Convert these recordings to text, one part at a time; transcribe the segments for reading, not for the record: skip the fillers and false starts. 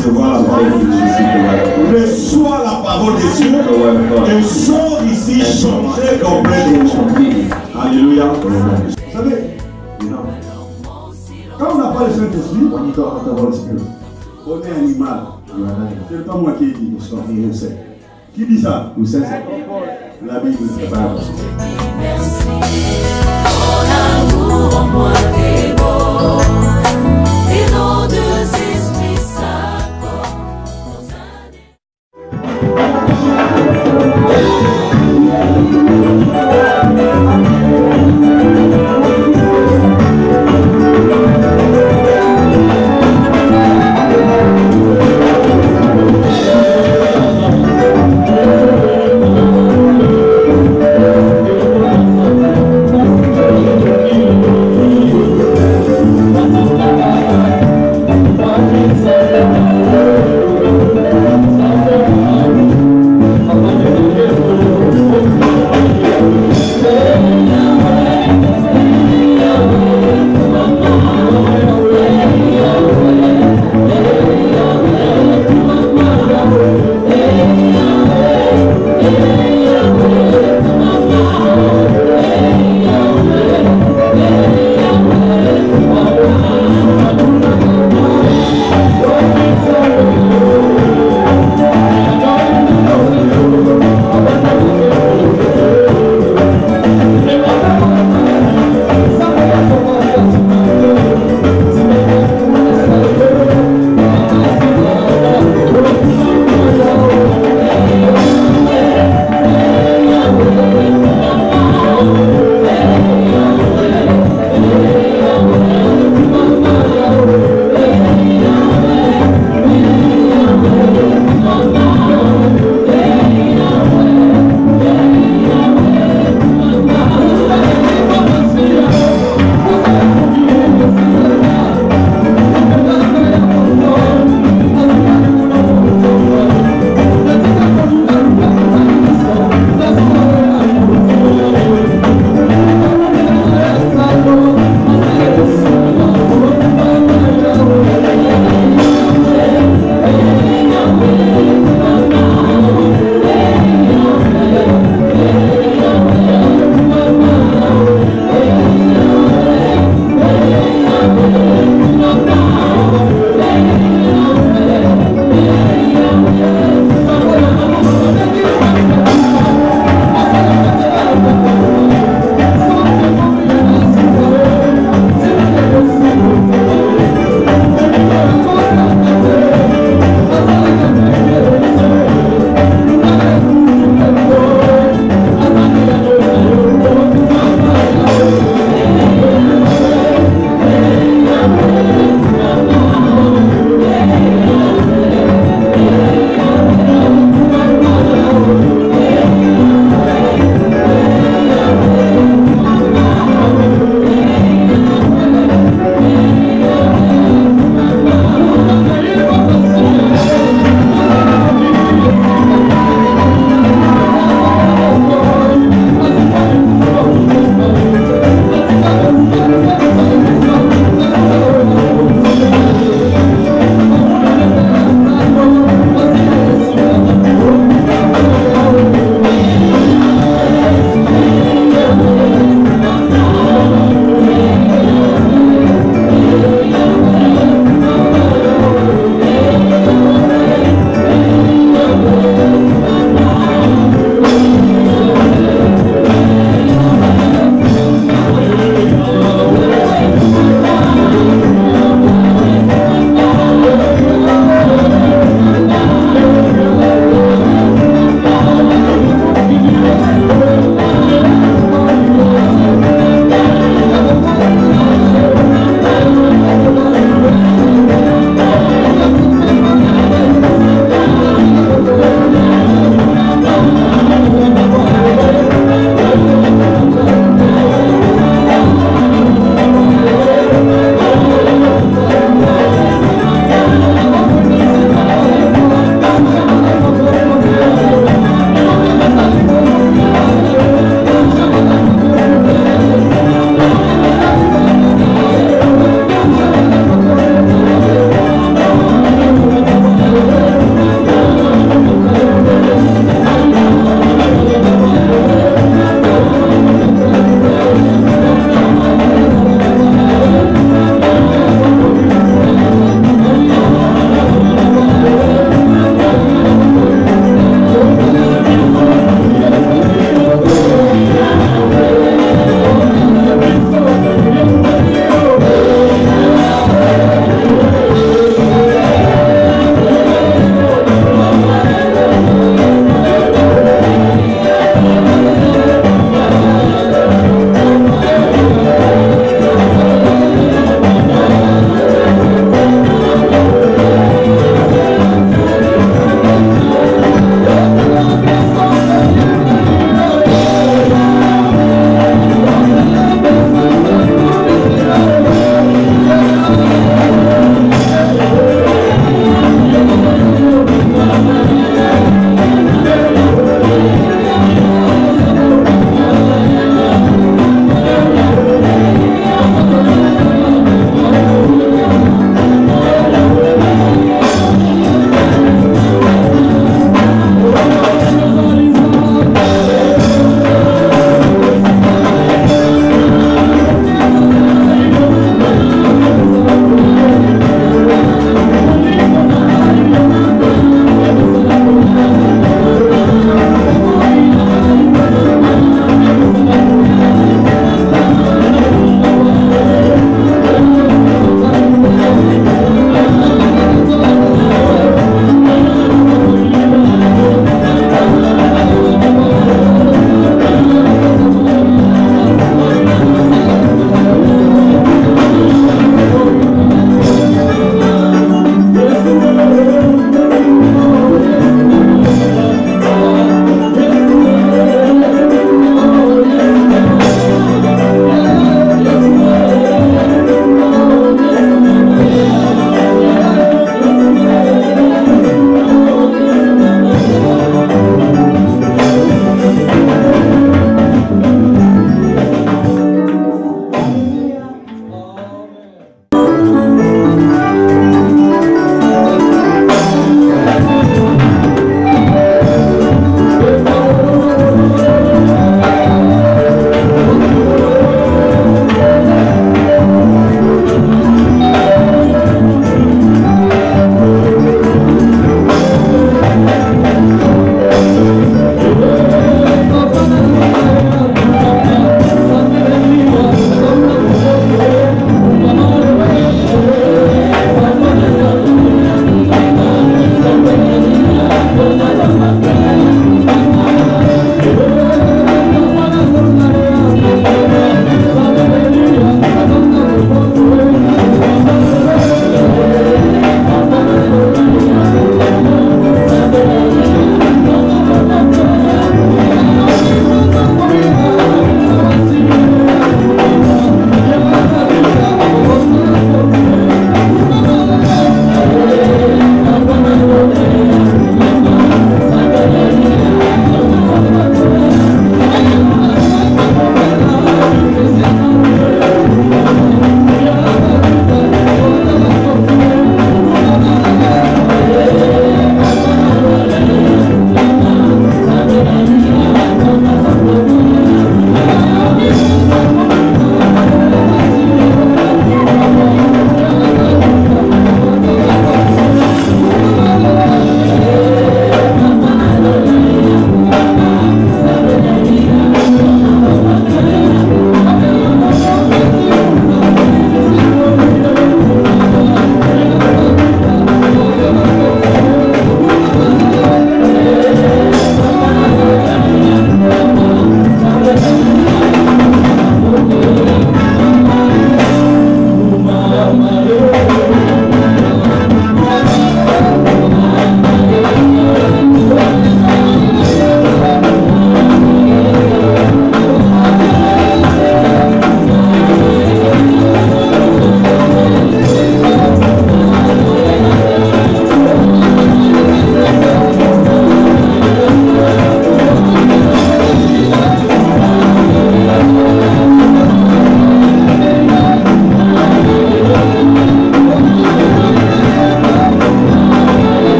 recevoir la parole de Jésus. Reçois la parole de Dieu et sors ici changé complètement. Alléluia. Vous savez, quand on n'a pas le Saint-Esprit, on est animal. Ce n'est pas moi qui dis, qui dit ça? La Bible. Merci. Ton amour en moi est beau. Et nos deux esprits s'accordent.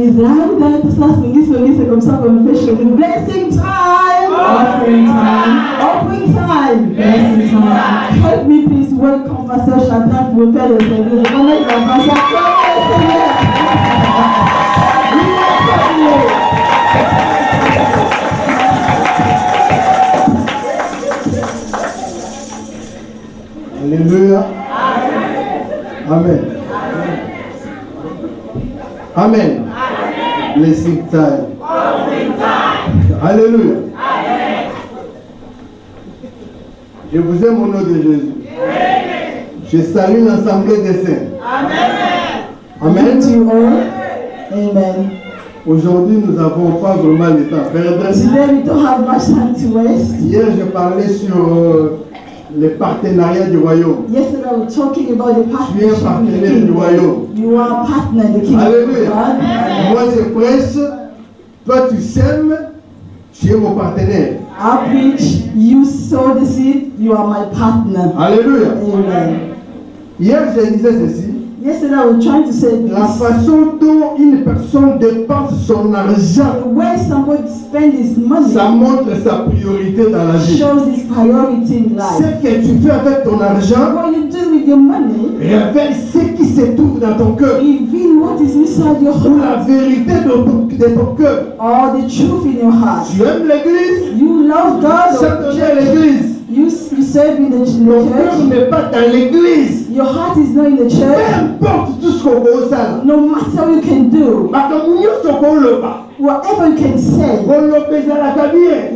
Please, louder. C'est comme ça qu'on fait chez nous. Blessing time. Offering time. Offering time. Blessing time. Help me, please. Welcome, Pastor Chantal, pour faire le service. On est dans Pastor Chantal. Alléluia. Amen. Amen. Blessing time. Alléluia. Je vous aime au nom de Jésus. Je salue l'assemblée des saints. Amen. Amen. Aujourd'hui, nous n'avons pas vraiment le temps à perdre. Today we don't have much time to waste. Hier, je parlais sur les partenariats du royaume. Yesterday we were talking about the Je suis un partnership with the partenaire du kingdom. royaume. You are a partner in the kingdom. Alléluia. of God. Moi, je prêche. Toi, tu sèmes. Tu es mon partenaire. I preach, you sow the seed, you are my partner. Alléluia. Amen. Hier, je disais ceci. Yesterday we were trying to say La this. façon dont une personne dépense son argent, The way somebody spends his money ça montre sa priorité dans la vie. shows his priority in life. Ce que tu fais avec ton argent What you do with your money, révèle ce qui se trouve dans ton cœur. reveal what is inside your Ou la heart vérité de ton cœur. or the truth in your heart. Tu aimes l'église, You love God ça or te the vient à church. l'église. You serve in the Ton cœur church. n'est pas dans l'église. Your heart is not in the Peu church. importe tout ce qu'on veut ça. No matter what you can do, whatever you can say,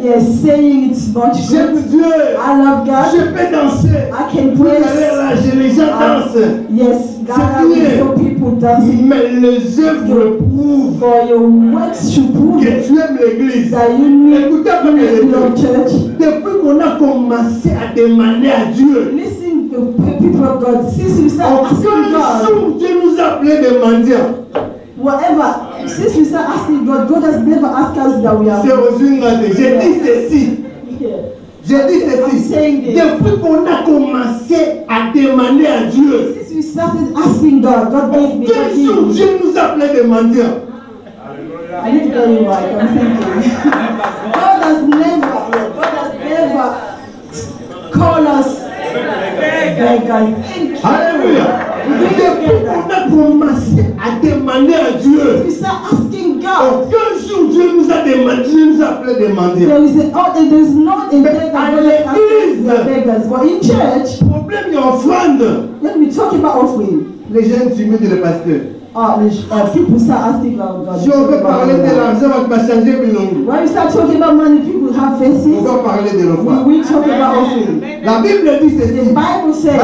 yes, saying it's much J'aime good. Dieu. I love Je God. peux danser. I can Tout à praise. l'heure là, les gens dansent. Yes, God, C'est I bien. saw people dancing. Mais les œuvres prouvent For your works to prove que tu aimes l'église. that you need Écoutez-moi, your church. depuis qu'on a commencé à demander à Dieu, Listen to people of God. Since we start aucun asking God, jour Dieu nous a appelés des mendiants. whatever, since we start asking God, God has never asked us that we are. C'est aux J'ai dit ceci. Yeah. J'ai dit I'm saying ceci. this. Depuis qu'on a commencé à demander à Dieu, Since we started asking God, God gave me aucun jour the Dieu nous a appelés des mendiants. I need to tell you why. I'm thinking. God has never called us beggars. Alléluia. Depuis qu'on a commencé à demander à Dieu, We start asking God. aucun jour Dieu nous a demandé, Dieu nous a appelés des mendiants. There's not a beggar. à God has l'église. asked us beggars. But in church, Le problème est offrande. when we talk about offering, Les gens timides, les pasteurs. people start asking God. Si on veut parler de l'argent, on va changer Bilongo. When we start talking about money, people have faces. On va parler de l'offrande. We talk about offering. La Bible dit The ceci. Bible says,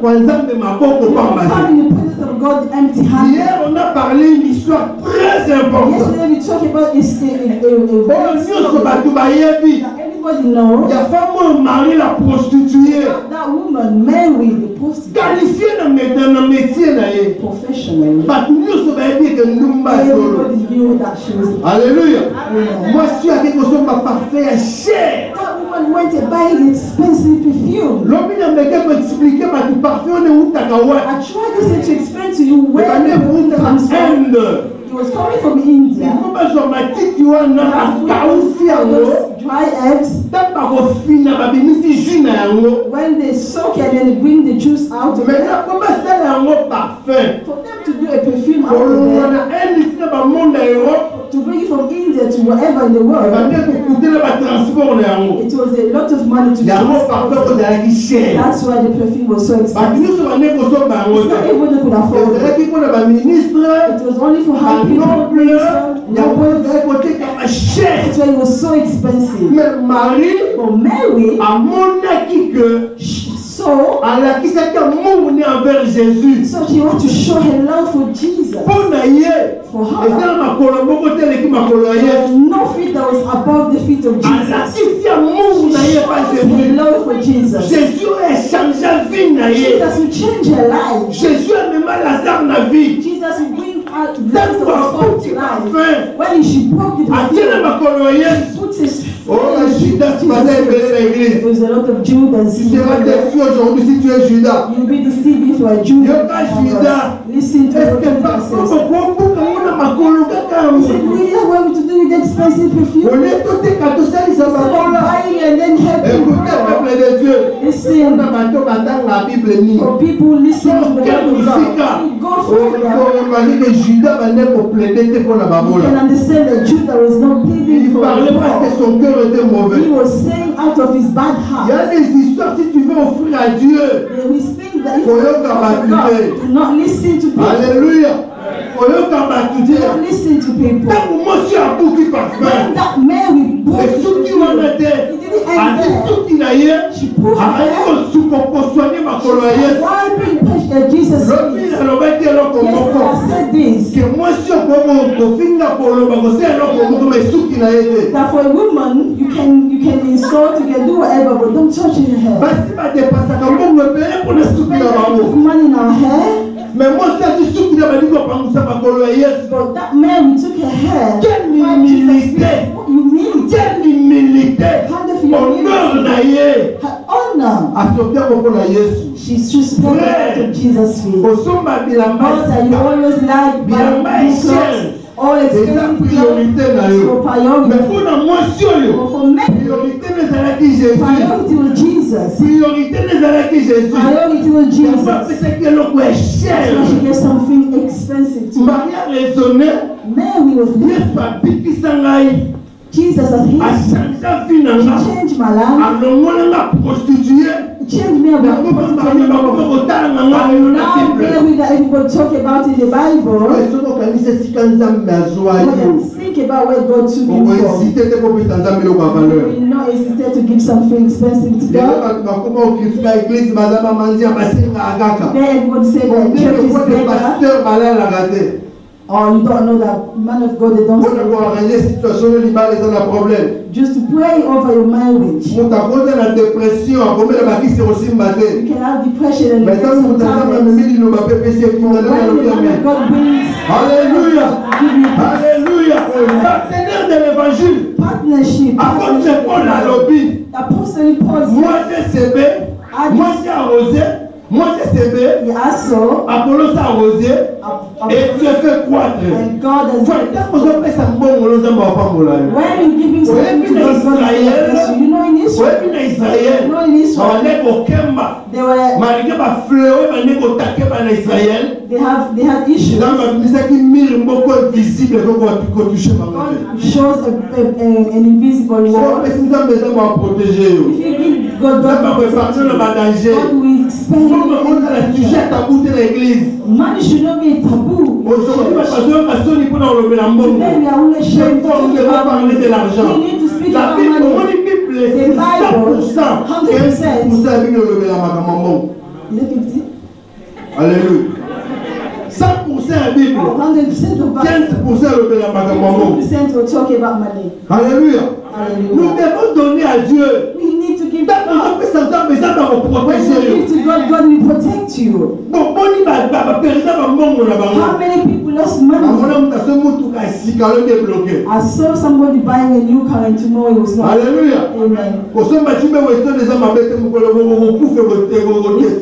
Kwa nzambe maboko pamba. come in the presence of God empty-handed. Hier, on a parlé une histoire très importante. Yesterday we talked about this Oyo nyonso bato bayebi. everybody knows Ya femme mari la prostituée. that woman married the prostitute Qualifié na métier na ye. professionally. Bato nyonso bayebi ke ndumba solo. Everybody knew that she was. Alléluia. Yeah. Moi, je suis à quelque chose ma parfait à cher. That woman went to buy expensive perfume. L'homme n'a pas expliqué ma parfait on est où takawa. I tried this to explain to you where Where the perfume comes from. Inde. It was coming from India. Kumba so matiti wana akausi yango. Dry herbs. Tapa kofina babimisi jus na yango. When they soak it and then they bring the juice out of it. Maintenant kumba sala yango parfum. For them to do a perfume out Pour of le it, wana indi na ba monde Europe. to bring it from India to wherever in the world, Bande ko kutela ba transport na yango. it was a lot of money to Yango parfum ko transport. dalaki cher. That's why the perfume was so Batu expensive. nyonso bande ko so bango It's not te. everybody could afford it. Ezalaki mpona baministre. It was only for high people. Noble, Noble. cher. That's why it was so expensive. Mais Marie But Mary, amonaki que so alakisaki amour envers Jésus. she wanted to show her love for Jesus. Mpo na ye For her, eza na makolo moko te eleki makolo ya there was Yesu. no feet that was above the feet of Jesus. Alakisi amour na ye pa Her Jésus. love for Jesus. Jésus échangea vie na ye. Jesus will change her life. Jésus amema Lazare na vie. Jesus will bring out the Ntango rest of akuti his life. parfum When she broke the atie na perfume, makolo ya Yesu. he put his Oh, la Judas, tu vas élever l'église. There's a lot of Judas. Tu seras déçu aujourd'hui si tu es Judas. You'll be deceived if you are Judas. Listen to Est-ce what que Judas parfois, says. Is it really what to do with expensive perfume? on est tous des cadeaux, ça, ils sont pas bons là. Buying and then helping Écoutez, peuple people. de Dieu. Listen, La Bible dit. for people listen to the word of Musique. God. Go On for them. imagine que Judas va naître pour plaider pour la You babola. can understand that Judah was not pleading Il for parlait parce que Paul. son cœur était mauvais. He was saying out of his bad Il y heart. a des histoires, si tu veux offrir à Dieu. There is things that if For you your talk to capacity. God, do not listen to people. Alléluia. For your Do capacity. not listen to people. Tant que moi, je suis à bout qui parfum. When that Mary bought Et tout qui m'en était. he didn't A end dit there. tout qu'il a eu. She put A dit her qu'on soigner ma coloyenne. wiping touch that Jesus L'homme, il said. a l'obéi à l'homme Yes, comme I said this. que moi, je suis au finga pour le bago, c'est l'homme comme mais tout qu'il a aidé. That for a woman, you can insult, you can do whatever, but don't touch her hair. Parce qu'il va dépasser comme on me paye pour le Spend souper a dans lot ma of mou. money in our hair, Mais moi, ça dit tout qu'il a dit qu'on prend ça ma coloyenne. but that Mary took her hair. Quelle wiped Jesus' humilité. feet. What you mean? Quelle humilité. Kind of humility. Honneur na ye. Her honor. Asopia koko na Yesu. She's just poured out of Jesus' feet. Osomba bilamba. God that you always like Bilamba buying new cher. clothes, all Eza expensive priorité clothes, na your yo. Mais priority. pour na mwasi oyo. But for men, Priorité nezalaki Jésus. priority was Jesus. Priorité nezalaki Jésus. Priority was Jesus. apesaki eloko ya So cher. she gets something expensive to Maria raisonné. Mary was there. Yesu abikisa ngai. Jesus as he Achangisa vi na nga. changed my life. Alongola nga prostituée. Changed me about Bakoma prostitution. kotala na nga lelo na Now Bible. Mary that everybody talk about in the Bible. Soki okanisa esika nzambe azwa When yo. you think about where God took you from, okohésite te kopesa nzambe eloko ya valeur. you know hesitate to give something expensive to lelo God. bato bakoma okritika eglise baza bamandia basengaka kaka. Then everybody say that church is Ondenge better. pasteur balalaka te. Or you don't know that man of God, they don't mpona say koarrange situation oyo libala eza na problème. just to pray over your marriage. moto akoza na dépression akomela bakisi kosimba te. You can have depression and mais ntango moto aza tablets. mamemi liloba mpe pesi ekinga nde When the nalobi man amen. of God brings Alléluia. give you Alléluia. Partenaire de l'évangile. partnership. Apôtre Paul alobi. Apostle Paul Moi said, j'ai semé, moi j'ai arrosé, moi j'ai semé, he also, Apollos a arrosé, et Dieu fait croître. and God has Faut ntango ozopesa mbongo nzambe apambola yo. when you giving something to God, God will bless you. You know in Israel, oyebi na Israel you know in Israel, bande kokemba they were, malgré bafleur bande kotakeba na Israel. they had issues. nzambe abimisaki mire moko visible kotouche bango te. God shows an invisible So wall. opesi nzambe nzambe aprotége yo. If you give God, nzambe God will protect akoepargne na you. badanger. God will spend Comme on a la sujet tabou de l'église. money should not be a taboo. Aujourd'hui, parce que personne n'est pour enlever la mbongo. Today we are only Chaque ashamed to fois, on talk ne va about parler de money. l'argent. We need to speak La about Bible, money. on dit Bible, The c'est Bible, 100%. 100%. 15% avec le lever la mbongo. Is it 50? Alléluia. 100% la Bible. Oh, 100% of us. 15% lever la mbongo. 50% will talk about money. Alléluia. Nous Hallelujah. devons donner à Dieu. We need to give to Tant qu'on God. peut s'entendre, mais ça va vous When protéger. you give to God, God will protect you. Bon, bon, il va perdre la mbongo na How bango. many people lost On money? a mutu asomutuka sikalo débloqué. I saw somebody buying a new car and tomorrow it was not. Alléluia. Amen. kosomba chimbe westo eza mabe te mokolo kokufe If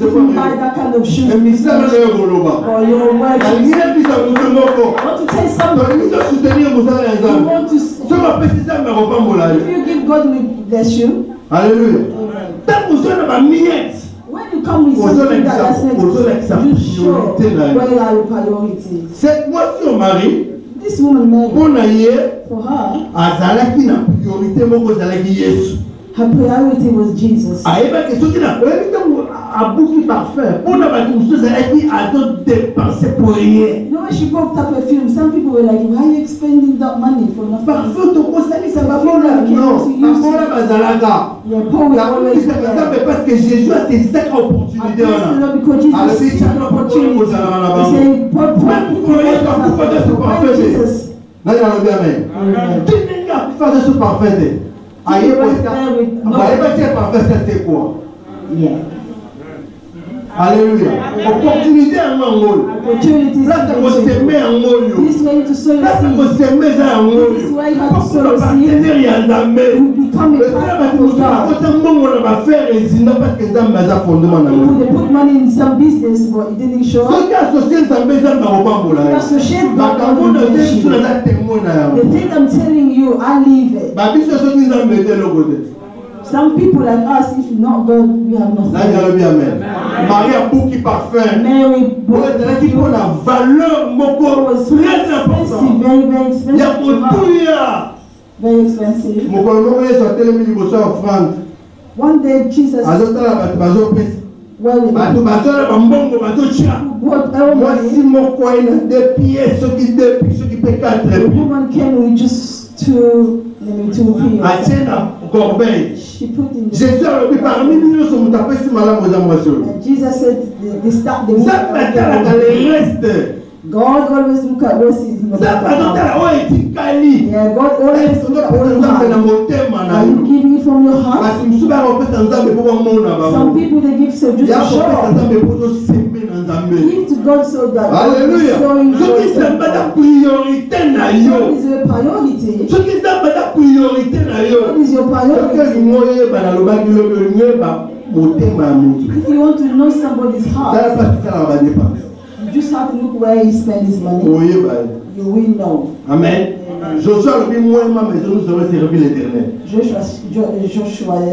you buy that kind of shoes, emisala na yo koloba or your work, alingi nepisa moto moko I want to tell somebody. tolingi tosoutenir mosala ya You nzambe want to. soki apesi nzambe akopambola If yo. you give God will bless you. Alléluia. Amen. ntango ozwa na bamiete When you come with something that does not you show where are your priorities. cette moisi au mari This woman married. mpo na ye For her, azalaki na priorité moko ezalaki yesu her priority was Jesus. ayebaki soki na oyebi ntango abuki parfum mpo na bato mosusu ezalaki azodepense pour rien. You know, when she bought that perfume, some people were like, why are you expending that money for nothing? parfum tokosalisa babola non babola bazalaka Yeah, Paul will always nakomisaka nzambe parce que jésus asezisaka opportunité wana because Jesus alobi took the opportunity. kozala na He bango said, Paul, Jesus. nani alobi amen Amen. ti ndenge akufa te so parfum te ayebaki parfum te quoi Yeah. Alléluia. Opportunité à moi. Opportunities Là, ça va s'aimer en moi. This way to sow your Là, ça va seed. s'aimer ça en moi. This is why you have to Parce sow que your le seed. partenaire, il y a un amé. You become a partner with God. Autant bon, on va faire résident parce que ça m'a fondement dans People, le they put money in some business, but it didn't show ce up. qui est associé, ça me fait ça, mais on va pas You associate bah, God quand on with a fait relationship. sur la témoin, The thing I'm telling you, I leave it. bah, puis c'est ce qui nous a mis de l'autre côté. Some people like us, if not God, we have Là, il y a nothing. le bien, amen. Marie a beaucoup de parfum. Mary Pour bought être qui pour la valeur, mon corps, was très important. expensive, very, very Il y a expensive. pour to tout, her. il y a. Very expensive. Mon corps, il soit tellement il faut offrande. One day, Jesus, Azotala bato bazopesa. well, Bato bazala bambongo bazotia. bought Moi si everybody. mon coin a 2 pieds, ceux qui 2 pieds, ceux qui paient 4 The pieds. woman came with just two pills. Atiena corbeille. She put in the Jésus a dit parmi nous sommes tapés si malade aux amours. and Jesus said they start the Ça m'attend à les restes. God always look at what is in the Ça m'attend back. à où est Kali. Yeah, God always look at what you have. Are you giving from your heart? Parce que nous sommes en train de faire Some people they give so just to show off. Give to God so that Alléluia. showing Ce qui God n'est pas la priorité na yo. is your priority. Ce qui n'est pas la priorité na yo. What is your Ce priority? que moi ba na loba ki ba motema ya mutu. If you want to know somebody's Tala heart, pas ça va dépenser. you just have to look where he spends his money. Oye ba. You will know. Amen. Joshua le dit moi ma maison nous serons servi l'Éternel. Joshua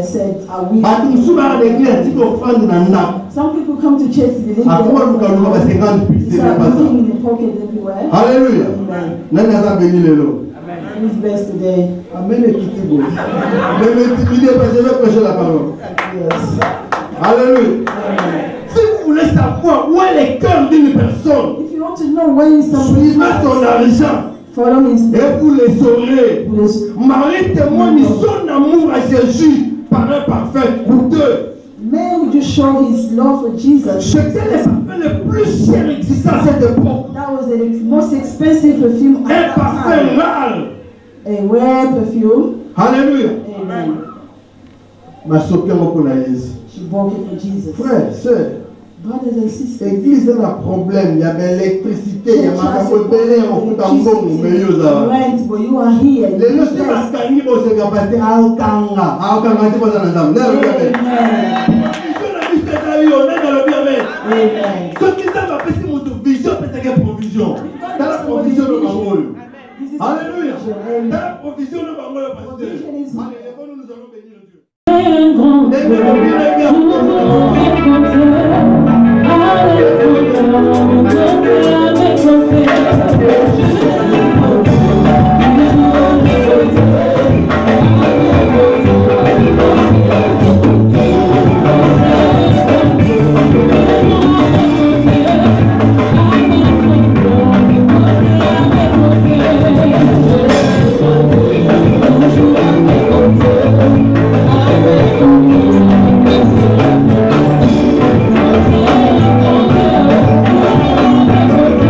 said, "I will." Ba tu suba de ki ati ko offrande na na. Some people come to church to believe Akoma that luka luka 50 puis they c'est start pas ça. looking in the pocket everywhere. Alléluia. Amen. Nani aza béni lelo. Who's blessed today? Amen et quittez vous. Ne m'intimidez pas, je vais prêcher la parole. Yes. Alléluia. Si vous voulez savoir où est le cœur d'une personne, If you want to know where is somebody's suivez son heart, argent follow his et vous le saurez. place. Marie témoigne son amour à Jésus par un parfum coûteux. Mary would just show his love for Jesus. C'était le parfum le plus cher existant à cette époque. That was the most expensive perfume Un at that parfum time. rare. A rare perfume. Alléluia. Amen. Ma soeur mon Jésus. She bought it for Jesus. Frère, sœur, Brothers and sisters, l'église a un problème. Il y a de l'électricité, il y a ma rebelle, on fout un bon, mais il y a went, but you are here. les gens qui baskangi bo se kapate aokanga te boza na nzambe na lobi amen Amen. vision na biso ezali yo nani alobi amen Amen. soki nzambe apesi moto vision apesaki provision tala provision no bango oyo This is alléluia Amen. tala provision no bango oyo pasteur Provision is- allez lèvons-nous, nous allons bénir Dieu ndenge Thank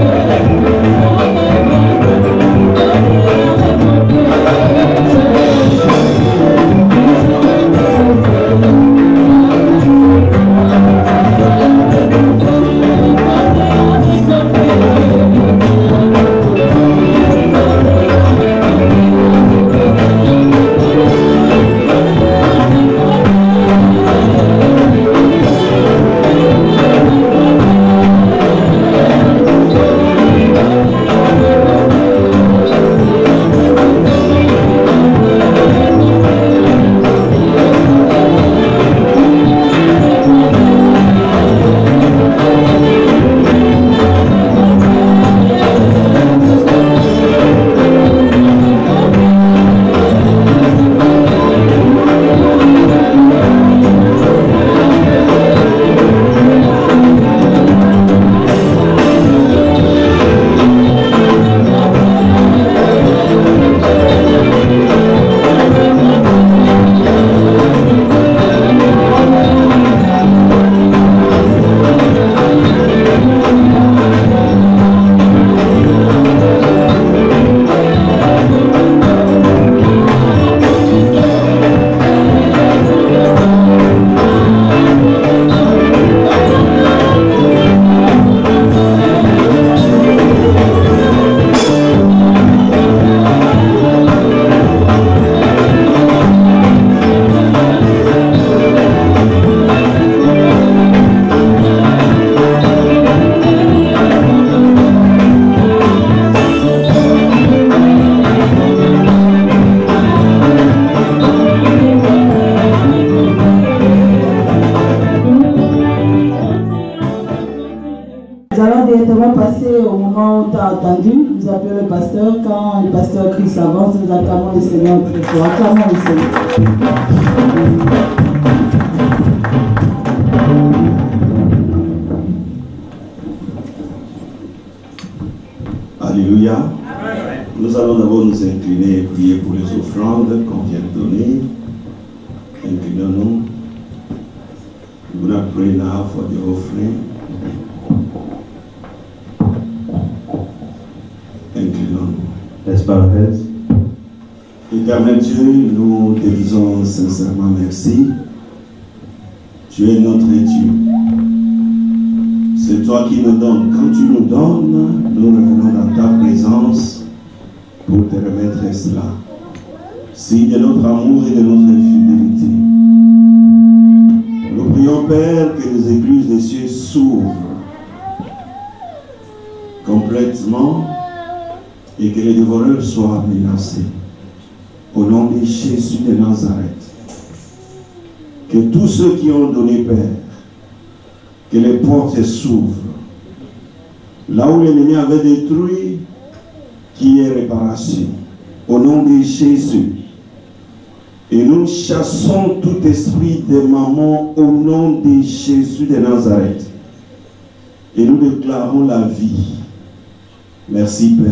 immédiatement passé au moment où tu as attendu. Nous appelons le pasteur. Quand le pasteur Christ avance, nous acclamons le Seigneur très fort. Acclamons le Seigneur. Alléluia. Nous allons d'abord nous incliner et prier pour les offrandes qu'on vient de donner. Inclinons-nous. We're going to pray now for the offering. Inclinons-nous. Let's bow our heads. Éternel Dieu, nous te disons sincèrement merci. Tu es notre Dieu. C'est toi qui nous donnes. Quand tu nous donnes, nous revenons dans ta présence pour te remettre cela. Signe de notre amour et de notre fidélité. Nous prions, Père, que les écluses des cieux s'ouvrent complètement et que les dévoreurs soient menacés. Au nom de Jésus de Nazareth, que tous ceux qui ont donné, Père, que les portes s'ouvrent. Là où l'ennemi avait détruit, qu'il y ait réparation. Au nom de Jésus. Et nous chassons tout esprit de maman au nom de Jésus de Nazareth. Et nous déclarons la vie. Merci, Père.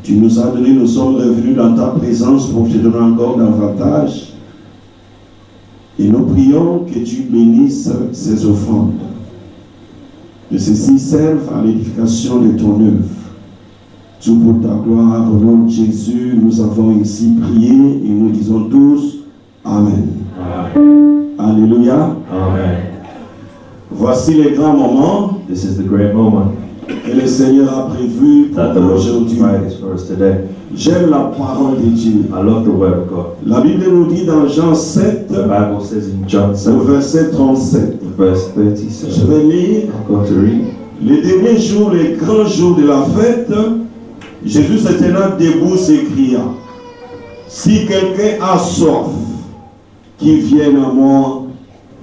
Tu nous as donné, nous sommes revenus dans ta présence pour te donner encore davantage. Et nous prions que tu bénisses ces offrandes. Que ceci serve à l'édification de ton œuvre. Tout pour ta gloire, au nom de Jésus, nous avons ici prié et nous disons tous Amen. Amen. Alléluia. Amen. Voici les grands moments This is the great moment que le Seigneur a prévu pour that the Lord aujourd'hui. provides for us today. J'aime la parole de Dieu. I love the word of God. La Bible nous dit dans Jean 7, The Bible says in John au 7, verset 37. verse Je 37, vais lire. I'm going to read. Les derniers jours, les grands jours de la fête, Jésus se tenant debout s'écria, si quelqu'un a soif, qu'il vienne à moi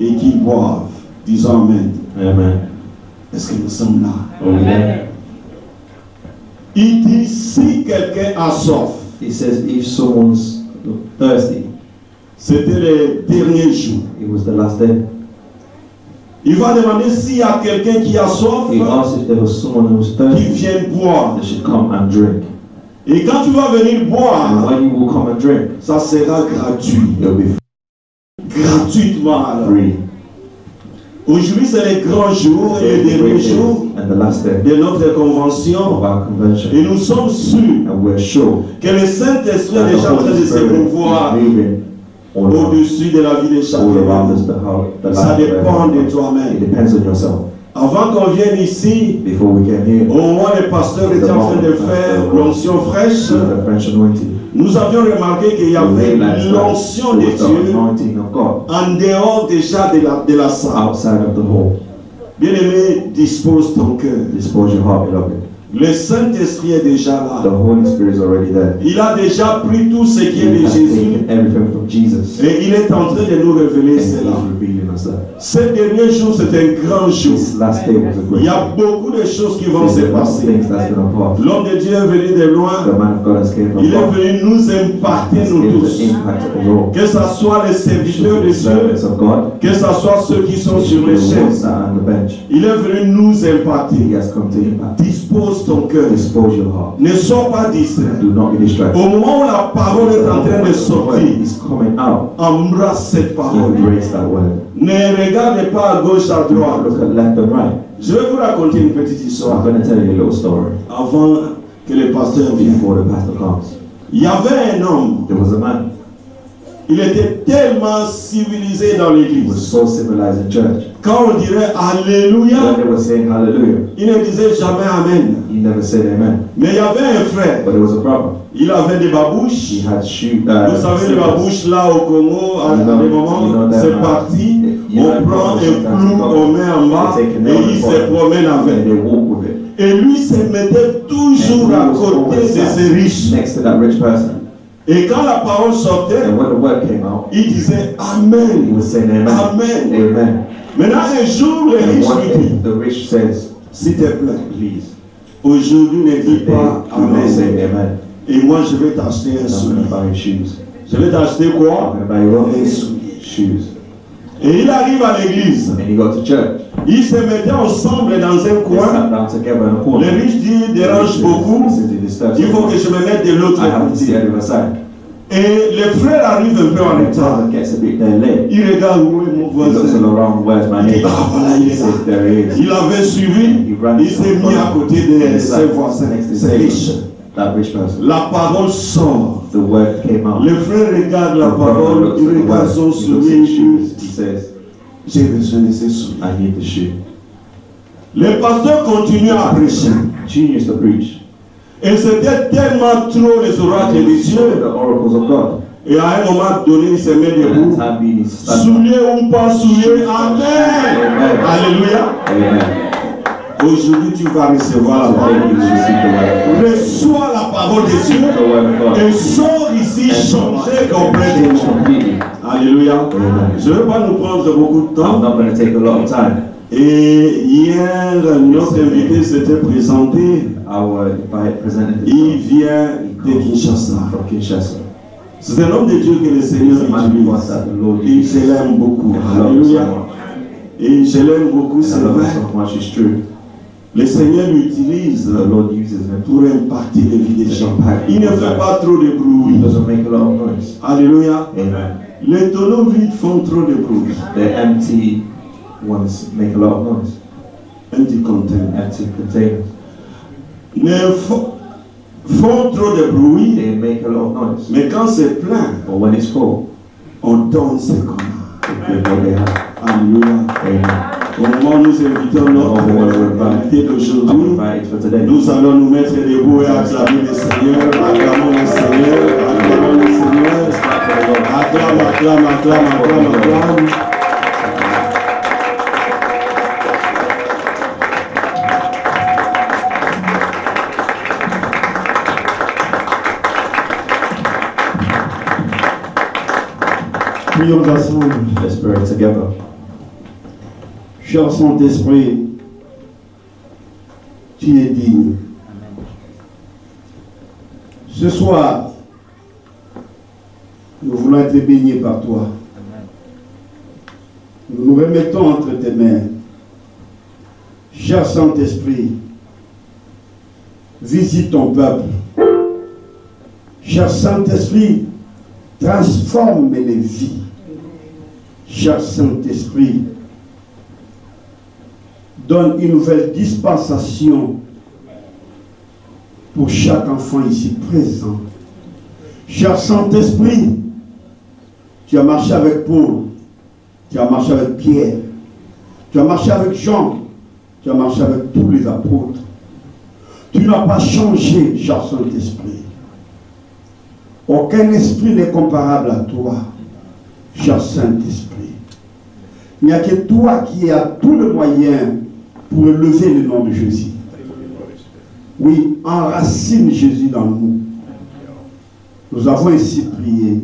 et qu'il boive. Disons Amen. Amen. Est-ce que nous sommes là? Amen. Il dit, si quelqu'un a soif, He says, if someone's thirsty, c'était les derniers jours. it was the last day. Il va demander s'il y a quelqu'un qui a soif, He asked if there was someone who was qu'il thirsty, vienne boire. they should come and drink. Et quand tu vas venir And boire, when you will come and drink, ça sera gratuit. it'll be Gratuitement alors. free. Aujourd'hui, c'est les grands jours et les derniers jours And the last day de notre of convention. our convention. Et nous sommes sûrs And we're sure que le Saint-Esprit that est the déjà en train Holy de se Spirit mouvoir is moving all around, au-dessus de la vie de all chacun. around us, the Ça life of dépend de everyone. It toi-même. depends on yourself. Avant qu'on vienne ici, Before we came here, au moment où le pasteur était en train de faire l'onction fraîche, the French anointing, nous avions remarqué qu'il y we avait realized l'onction that de it was the Dieu anointing of God en dehors déjà de la salle. outside of the hall. Bien-aimé, dispose ton cœur. Dispose your heart, beloved. Le Saint-Esprit est déjà The là. Holy Spirit is already there. Il a déjà pris tout ce qui est He de has Jésus taken everything from Jesus, et il est en train de nous révéler and He cela. is revealing us that. Ce dernier jour, c'est un grand jour. This last day was a Il great y a beaucoup de choses qui vont se There's a lot of passer. things that's going to pass. L'homme de Dieu est venu de The loin. man of God has came from Il est God. venu nous impacter, Has nous given tous. the impact of all. Que ce soit les serviteurs de The servants Dieu, of God, que ce soit ceux qui sont sur the les ones chaises. that are on the bench. Il est venu nous He impacter. has come to impact. Dispose ton cœur. Dispose your heart. Ne sois pas distrait. Do not be distracted. Au moment où la parole est en train de The word sortir, is coming out. embrasse cette parole. Embrace that word. Ne regarde pas à gauche, à Do not droite. look at left and right. Je vais vous raconter une petite So I'm histoire going to tell you a little story avant que le pasteur vienne. before the pastor comes. Il y avait un homme, There was a man il était tellement civilisé dans who was l'église. so civilized in church. Quand on dirait Alléluia, When they were saying hallelujah, il ne disait jamais Amen. he never said amen. Mais il y avait un frère, But there was a problem. il avait des babouches. He had shoe. Vous savez, les babouches là au Congo, à des moments, c'est parti. On prend un clou, on met en bas et il se promène And avec. they walk with it. Et lui se mettait toujours à côté de ces riches. next to that rich person. Et quand la parole sortait, And when the word came out, il disait he Amen. was saying amen. Amen. Amen. Maintenant, un jour, les And riches one lui day, disent, the rich says, S'il te plaît, Please. aujourd'hui ne dis Today, pas do not say Amen. amen. Et moi je vais t'acheter un And I'm soulier. going to buy you shoes. Je vais t'acheter I'm quoi? going to buy you Un what? soulier. Shoes. Et il arrive à l'église. And he got to church. Ils se mettaient ensemble dans un They coin. sat down together in a corner. Le riche dit, dérange beaucoup. Il faut que je me mette de l'autre I have to see côté. at the other side. Et le frère arrive un peu en And the retard. brother gets a bit there late. Il regarde où est mon He looks all voisin. around, where's my Il dit, neighbor? ah voilà, il He est là. says, there he is. Il avait suivi. Il s'est mis à côté de ses voisins. C'est riche. That rich person. La parole sort. The word came out. Le frère regarde la The brother parole, looks il at the regarde word. son He looks soulier, at il the shoes. dit, He says, j'ai besoin de ces souliers. I need the shoe. Le pasteur continue à prêcher. Continues to preach. Et c'était tellement trop les oracles de The Dieu. oracles of God. Et à un moment donné, il se met And debout. that time being, he stands up. Soulier ou pas soulier, Amen. Amen. Alléluia. Amen. Aujourd'hui, tu vas recevoir la Today parole you de Dieu. receive the word of God. Reçois la parole de Receive the Dieu word of God. et sors ici changé Change complètement. completely. Alléluia. Amen. Je ne vais pas nous prendre beaucoup de I'm temps. not going to take a lot of time. Et hier, notre invité s'était présenté. Our invite presented Il vient de Kinshasa. from Kinshasa. C'est un homme de Dieu que le Seigneur He's a man who wants utilise. that the Lord Et uses. je l'aime beaucoup. I love him so Alléluia. much. Et je l'aime beaucoup, And c'est I love vrai. him so much, it's true. Le Seigneur l'utilise The Lord uses him. pour impacter les vies des gens. Il ne fait pas trop de He bruit. doesn't make a lot of noise. Alléluia. Amen. Les tonneaux vides font trop de bruit. The empty ones make a lot of noise. Un petit conteneur. Empty containers. Mais font trop de bruit. They make a lot of noise. Mais quand c'est plein, But when it's full, on donne ce qu'on a. they give what they have. Alléluia. Amen. Au moment où nous invitons notre invité I'm d'aujourd'hui, invited for today. nous allons nous mettre debout et acclamer le Seigneur. Acclamons le Seigneur. Acclamons le Seigneur. Acclame, acclame, acclame, acclame, acclame. Prions ensemble. Let's pray together. Cher Saint-Esprit, tu es digne. Ce soir, nous voulons être bénis par toi. Nous nous remettons entre tes mains. Cher Saint-Esprit, visite ton peuple. Cher Saint-Esprit, transforme les vies. Cher Saint-Esprit, donne une nouvelle dispensation pour chaque enfant ici présent. Cher Saint-Esprit, tu as marché avec Paul, tu as marché avec Pierre, tu as marché avec Jean, tu as marché avec tous les apôtres. Tu n'as pas changé, cher Saint-Esprit. Aucun esprit n'est comparable à toi, cher Saint-Esprit. Il n'y a que toi qui as tous les moyens pour élever le nom de Jésus. Oui, enracine Jésus dans nous. Nous avons ainsi prié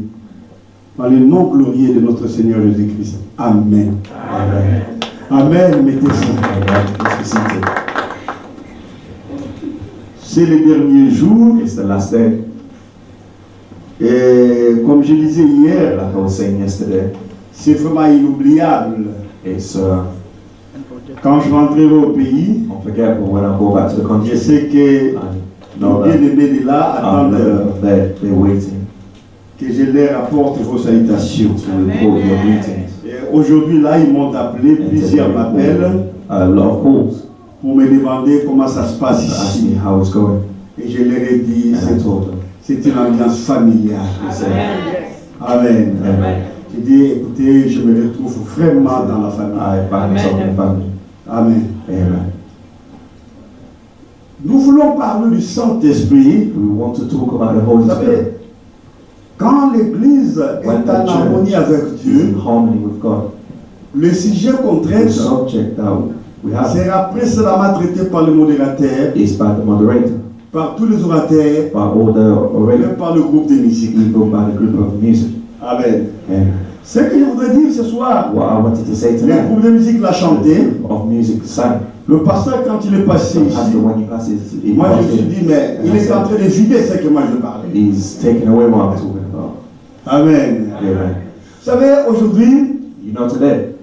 dans le nom glorieux de notre Seigneur Jésus-Christ. Amen. Amen. Amen. Mettez-vous. Amen. Let's be seated. C'est le dernier jour. It's the last day. Et comme je disais hier, Like I was saying yesterday, c'est vraiment inoubliable. it's Quand je rentrerai au pays, unforgettable when I go back to the je country. sais que I nos know that bien-aimés de là I'm attendent they're waiting que je leur apporte vos salutations. to report your greetings. Et aujourd'hui, là, ils m'ont appelé, And plusieurs today, m'appellent a lot of calls pour me demander comment ça se passe to ask ici. me how it's going. Et je leur ai dit, And I told them, c'est une ambiance familiale. I said, Amen. Amen. J'ai dit, écoutez, je me retrouve vraiment dans la famille. I find myself in the family. Amen. Amen. Nous voulons parler du Saint-Esprit. We want to talk about the Holy Vous savez, Spirit. quand l'Église When est the en harmonie church avec is Dieu, in harmony with God, le sujet qu'on the traite subject that we have sera précédemment traité par le modérateur, is by the moderator, par tous les orateurs, by all the même orators, par le groupe de musique. even by the group of music. Amen. And Ce que je voudrais dire ce soir, what I wanted to say le tonight, groupe de musique l'a chanté, of music sang, Le pasteur, quand il est passé The ici, pastor, when he passes, moi je me suis dit, mais il est en train de vider ce que moi je parlais. he's taking away what I'm talking about. Amen. Amen. Vous savez, aujourd'hui, You know, today,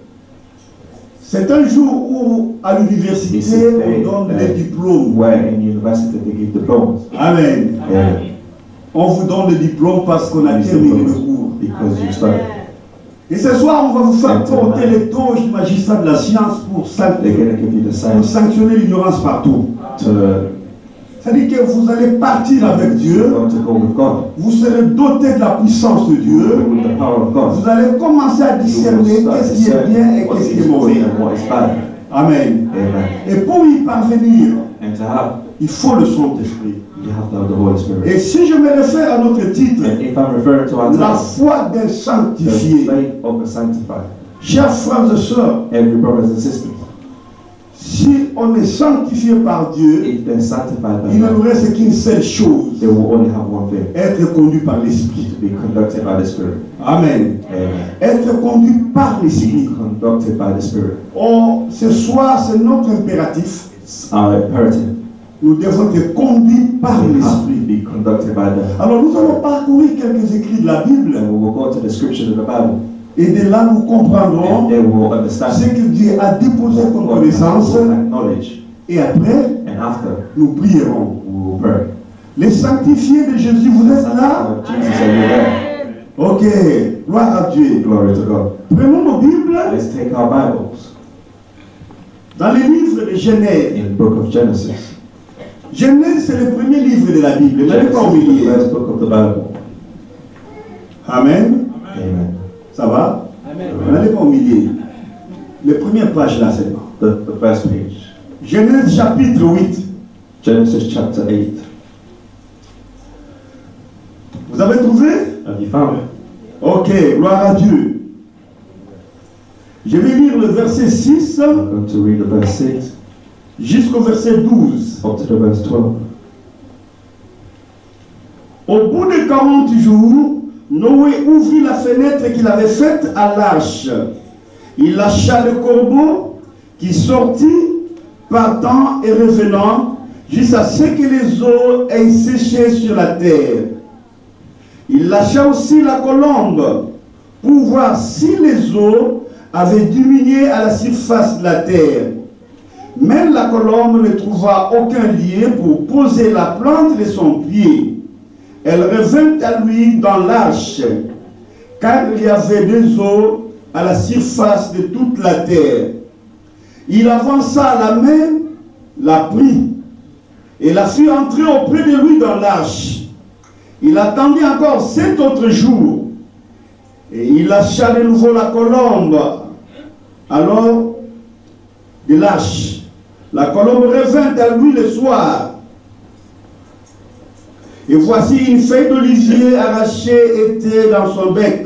c'est un jour où à l'université on donne des diplômes. where in university they give diplomas. Amen. Yeah. On vous donne le diplôme parce qu'on a terminé le cours. Because you started. Et ce soir, on va vous faire porter les toges du magistrat de la science pour They're going to give you the sign sanctionner l'ignorance partout. to C'est-à-dire que vous allez partir avec Dieu, want to go with God. vous serez doté de la puissance de Dieu, With the power of God. vous allez commencer à You will discerner start qu'est-ce qui est bien et what qu'est-ce qui is est good mauvais. and what is bad. Amen. Amen. Et pour y parvenir, And to have, il faut le Saint-Esprit. you have to have the Holy Spirit. Et si je me réfère à notre titre, And if I'm referring to our la text, foi d'un the sanctifié, faith of a sanctified, chers frères et sœurs, every brothers and sisters, si on est sanctifié par Dieu, if they're sanctified by il ne God, nous reste qu'une seule chose, they will only have one thing: être conduit par l'Esprit. to be conducted by the Spirit. Amen. Amen. Être conduit par Be l'Esprit. conducted by the Spirit. Or, ce soir, c'est notre impératif. It's our imperative. Nous devons être conduits par We have to l'Esprit. be conducted by the. Alors, nous allons parcourir quelques écrits de la Bible And we will go to the scriptures of the Bible, et de là, nous comprendrons and they will understand ce que Dieu a déposé comme what connaissance will acknowledge, et après, and after nous prierons. we will pray. Les sanctifiés de Jésus, vous êtes là? Of Jesus, are you there? Ok, gloire à Dieu. Glory to God. Prenons nos Bibles Let's take our Bibles dans les livres de Genèse. in the book of Genesis. Genèse, c'est le premier livre de la Bible. N'allez Genesis pas au is the milieu. first book of the Bible. Amen. Amen. Ça va? N'allez pas au milieu. Les premières pages là seulement. The first page. Genèse chapitre 8. Genesis chapter 8. Vous avez trouvé? Have you found it? Ok, gloire à Dieu. Je vais lire le verset 6 I'm going to read the verse 6 jusqu'au verset 12. up to the verse 12. Au bout de 40 jours, Noé ouvrit la fenêtre qu'il avait faite à l'arche. Il lâcha le corbeau qui sortit, partant et revenant, jusqu'à ce que les eaux aient séché sur la terre. Il lâcha aussi la colombe pour voir si les eaux avaient diminué à la surface de la terre. Mais la colombe ne trouva aucun lieu pour poser la plante de son pied. Elle revint à lui dans l'arche, car il y avait des eaux à la surface de toute la terre. Il avança la main, la prit, et la fit entrer auprès de lui dans l'arche. Il attendit encore 7 autres jours, et il lâcha de nouveau la colombe. Alors, de l'arche, la colombe revint à lui le soir. Et voici une feuille d'olivier arrachée était dans son bec.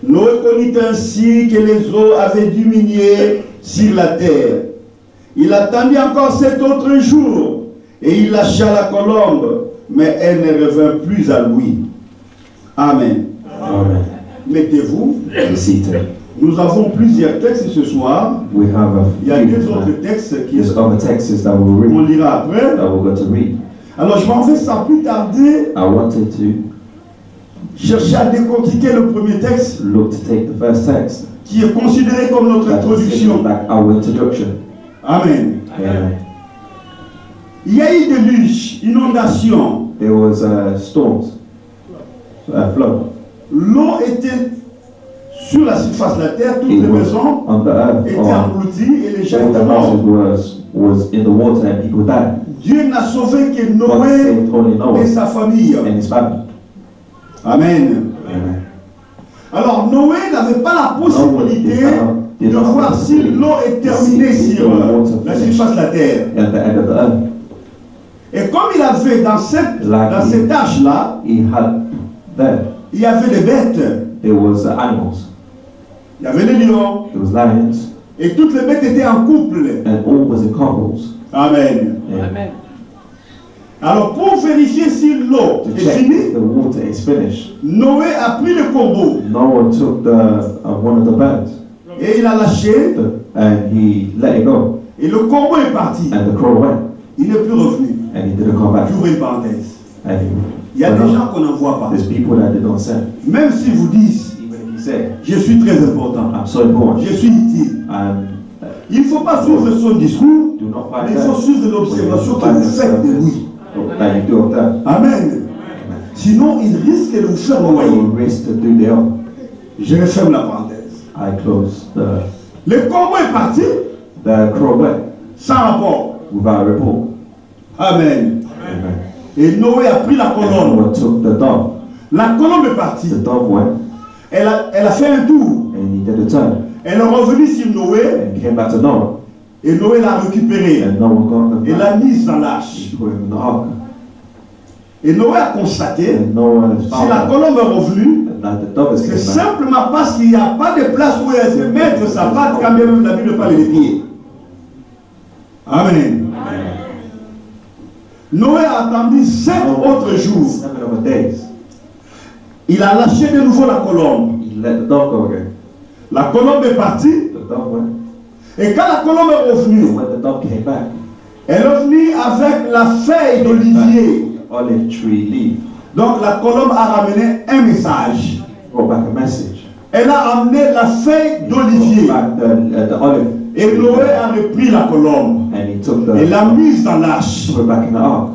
Noé connut ainsi que les eaux avaient diminué sur la terre. Il attendit encore 7 autres jours, et il lâcha la colombe, mais elle ne revint plus à lui. Amen. Amen. Mettez-vous. Be seated. Nous avons plusieurs textes ce soir. We have a Il y a few 2 autres textes there's qu'on other texts that we'll read, lira après. that we're going to read. Alors je m'en vais sans plus tarder I wanted to chercher à décortiquer le premier texte look to take the first text, qui est considéré comme notre that is introduction. like our introduction. Amen. Amen. Il y a eu déluge, inondation. There was storms, a flood. L'eau était sur la surface de la terre, toutes It les was maisons on the earth. étaient All englouties et les gens the étaient morts. houses was in the water and people died. Dieu n'a sauvé que God Noé saved only et Noah sa famille. and his family. Amen. Amen. Alors Noé n'avait pas la possibilité de voir si l'eau est terminée sur la surface de la terre. At the end of the earth, Et comme il avait dans cette arche-là, he had there. il y avait des bêtes, There was animals. il y avait les lions, There was lions, et toutes les bêtes étaient en couple. and all was in couples. Amen. Amen. Alors pour vérifier si l'eau To est check finie, if the water is finished, Noé a pris le corbeau Noah took one of the birds et il a lâché. and he let it go. Et le corbeau est parti. And the crow went. Il n'est plus revenu. And he didn't come back. J'ouvre une parenthèse. And he Il y a des gens qu'on n'envoie pas. There's people that they don't send. Même s'ils vous disent, Even if you say, je suis très important, I'm so important, je suis utile. Il ne faut pas suivre son discours, do not mais find il faut that. suivre l'observation que vous faites de lui. That you do of them. Amen. Sinon, il risque de vous faire You noyer. will risk to do the other. Je referme la parenthèse. I close the Le corbeau est parti crow went sans rapport. without a report. Amen. Amen. Et Noé a pris la And colombe. Noah took the dove. La colombe est partie. The dove went Elle a fait un tour. and he did a turn Elle est revenue sur Noé and came back to Noah. et Noé l'a récupérée And Noah got them et back. l'a mise dans l'arche. He put him in the ark. Et Noé a constaté, And Noah si la found colombe est revenue, and that the dove has c'est came back. simplement parce qu'il n'y a pas de place où elle peut mettre sa patte quand même la Bible parle des pieds. Amen. Noé a attendu 7 autres jours. 7 other days. Il a lâché de nouveau la colombe. He let the dove go again. La colombe est partie. The dove went. Et quand la colombe est revenue, When the dove came back, elle est venue avec la feuille d'olivier. olive tree leaf Donc la colombe a ramené un message. brought back a message. Elle a amené la feuille Brought d'olivier. back the olive Et tree Noé a repris la colombe. and he took Et l'a the mise dans l'arche. put it back in the ark.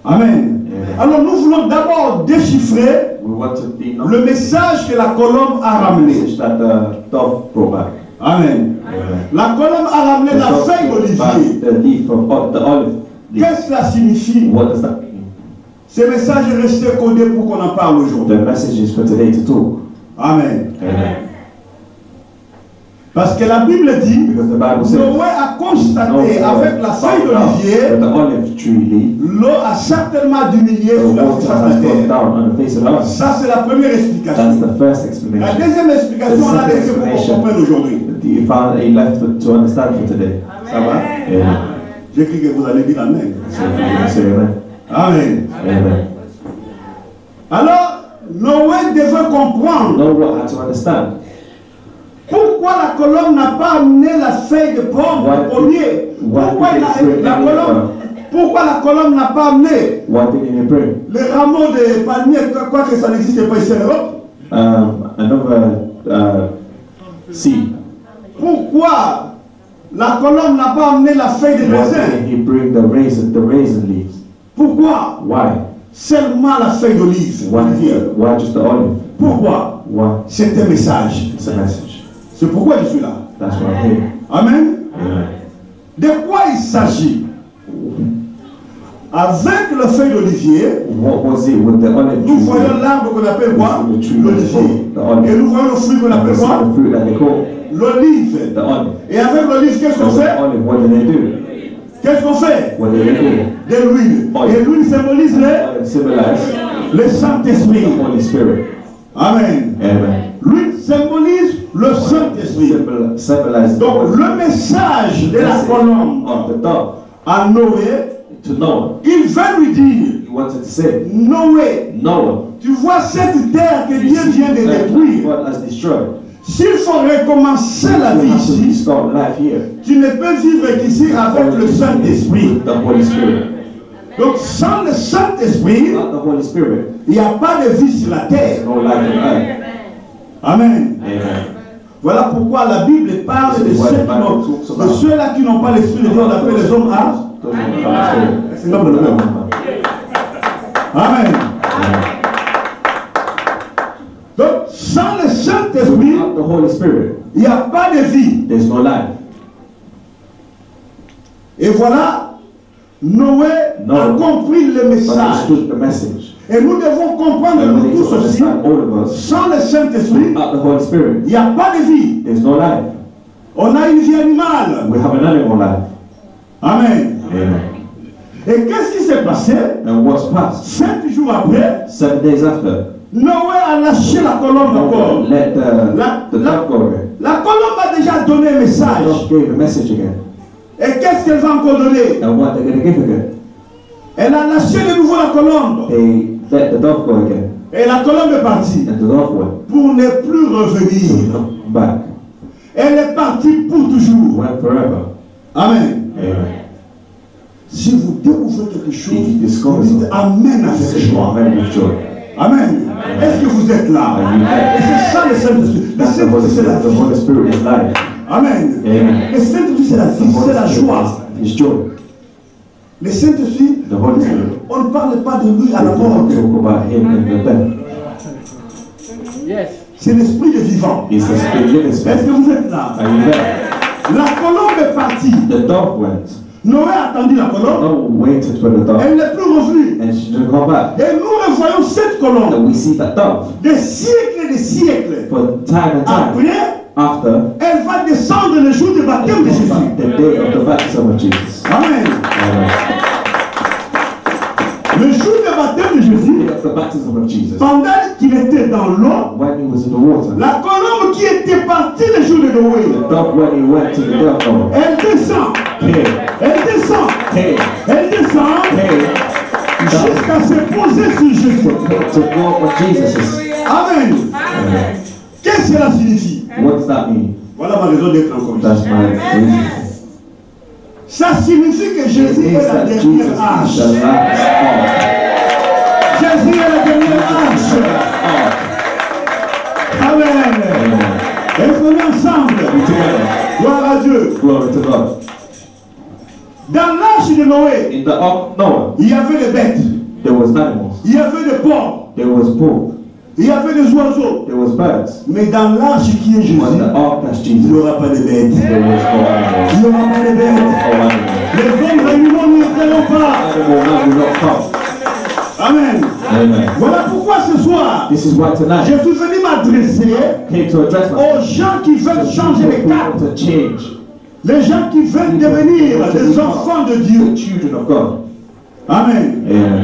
Amen. Amen. Alors nous voulons d'abord déchiffrer We want to be not le message que la colombe a the ramené. message that the dove brought back. Amen. Amen. La colombe a ramené The la dove feuille brought back d'olivier. the leaf of the olive leaf. Qu'est-ce que cela signifie? What does that mean? Ce message est resté codé pour qu'on en parle aujourd'hui. The message is for today to talk. Amen. Amen. Parce que la Bible dit, Because the Bible says Noé a constaté Noah avec la feuille found out d'olivier, with the olive tree leaf, l'eau a certainement diminué the sur la water surface has de la gone terre. down on the face of the earth. Ça, c'est la première That's explication. the first La explanation. deuxième explication, on a The laissé second pour qu'on explanation comprenne aujourd'hui. you found he left to understand for today. Ça va? Amen. J'écris que vous allez dire Amen. So you can say amen. Amen. Amen. Alors, Noé devait comprendre Noah had to understand pourquoi la colombe n'a pas amené la feuille de pomme au pommier. Pourquoi la colombe n'a pas amené why didn't he bring les rameaux de palmier, quoi que ça n'existe pas ici en Europe. another seed. Pourquoi la colombe n'a pas amené la feuille de Why raisin? didn't he bring the raisin leaves? Pourquoi Why? seulement la feuille d'olive? Why just the olive? Pourquoi? Why? C'est un message. It's a message. C'est pourquoi je suis là. That's why I'm here. Amen. Amen. De quoi il s'agit? Avec la feuille d'olivier, What was it with the olive nous tree? voyons l'arbre qu'on appelle quoi? We see the tree L'olivier. the olive. Et nous voyons le fruit qu'on And we appelle see quoi? the fruit that they call L'olive. the olive. Et avec l'olive, qu'est-ce qu'on So with fait? the olive, what do they do? Qu'est-ce qu'on fait? What do they do? De l'huile. Et l'huile symbolise Olive symbolize le Saint-Esprit. the Holy Spirit. Amen. Amen. L'huile symbolise le Saint-Esprit. Symbolize the Donc Holy le message de la colombe of the dove à Noé, to Noah. il veut lui dire, He wanted to say, Noé, Noah, tu vois cette terre que you Dieu see vient de that détruire. God has destroyed. S'il faut recommencer la You vie have to ici, restart life here. tu ne peux vivre qu'ici avec le Saint-Esprit. The Holy Spirit. Donc sans le Saint-Esprit, Without the Holy Spirit, il n'y a pas de vie sur la there's terre. no life on earth. Amen. Amen. Voilà pourquoi la Bible parle de ceux-là qui n'ont pas l'Esprit de Dieu, on appelle les hommes âges. Those are the Holy Spirit. C'est comme le même. Amen. Donc sans le Saint-Esprit, Without the Holy Spirit, il n'y a pas de vie. there's no life. Et voilà, Noé a compris le message. Understood the message. Et nous devons comprendre And we need tous to aussi, understand, all of us, sans le Saint-Esprit, without the Holy Spirit, il n'y a pas de vie. there's no life. On a une vie animale. We have an animal life. Amen. Amen. Et qu'est-ce qui s'est passé? And what's past? 7 jours après, 7 days after, Noé a lâché la colombe encore. Noah let the dove go again. La colombe a déjà donné un The message. dove gave a message again. Et qu'est-ce qu'elle va encore donner? And what they're going to give again? Elle a lâché de nouveau la colombe. They let the dove go again. Et la colombe est partie And the dove went. pour ne plus revenir. Come back. Elle est partie pour toujours. Went forever. Amen. Amen. Si vous découvrez quelque chose, If you vous discover dites something, Amen avec say joie. amen with joy. Amen. Est-ce que vous êtes là? Are you there? Et c'est ça le Saint-Esprit. Le That's the Holy Saint-Esprit, c'est la Spirit. The vie. Holy Spirit is life. Amen. Amen. Le Saint-Esprit, c'est la The vie, c'est la Holy joie. Spirit is joy. Le Saint-Esprit, The Holy Spirit. on ne parle pas de lui à la We mort. don't talk about him in the death. C'est l'esprit de vivant. He's the spirit, living Est-ce spirit. que vous êtes là? Are you there? La colombe est partie. The dove went. Noé a attendu la colombe. No waited for the dove, Elle n'est plus revenue. and she didn't come back. Et nous revoyons cette And colombe we see that dove des siècles et des siècles. for time and time Après, after elle va descendre le jour du baptême de Jésus. the day of the baptism of Jesus. Amen. Amen. Le jour du baptême de The Jésus, day of the baptism of Jesus. pendant qu'il était dans l'eau, When he was in the water, la colombe qui était partie le jour de Noé, the dove, when he went to the day of Noah, elle descend, came, elle descend, came, elle descend came, jusqu'à se poser sur Jésus. to go where Jesus is. Amen. Amen. Qu'est-ce que cela signifie? What does that mean? Voilà ma raison d'être encore ici. That's my reason. Ça signifie que It Jésus est means la that Jesus dernière is the âge. last Jésus est la dernière âge. ark. Amen. Amen. Est-ce qu'on est ensemble? We together. Gloire à Dieu. Glory to God. Dans l'âge de Noé, In the ark of Noah, il y avait des bêtes, there was animals, il y avait des porcs, there was pork, il y avait des oiseaux. there was birds. Mais dans l'âge qui est Jésus, When the ark that's il n'y Jesus, aura pas de bêtes. there was no animals. Il n'y aura pas de bêtes. No animals. Les hommes animaux n'y entreront pas. Animal man will not come. Amen. Amen. Voilà pourquoi ce soir, This is why tonight je suis venu m'adresser came to address aux myself. gens qui veulent changer les People cap. who want to change Les gens qui veulent devenir des enfants de the Dieu. children of God. Amen. Amen.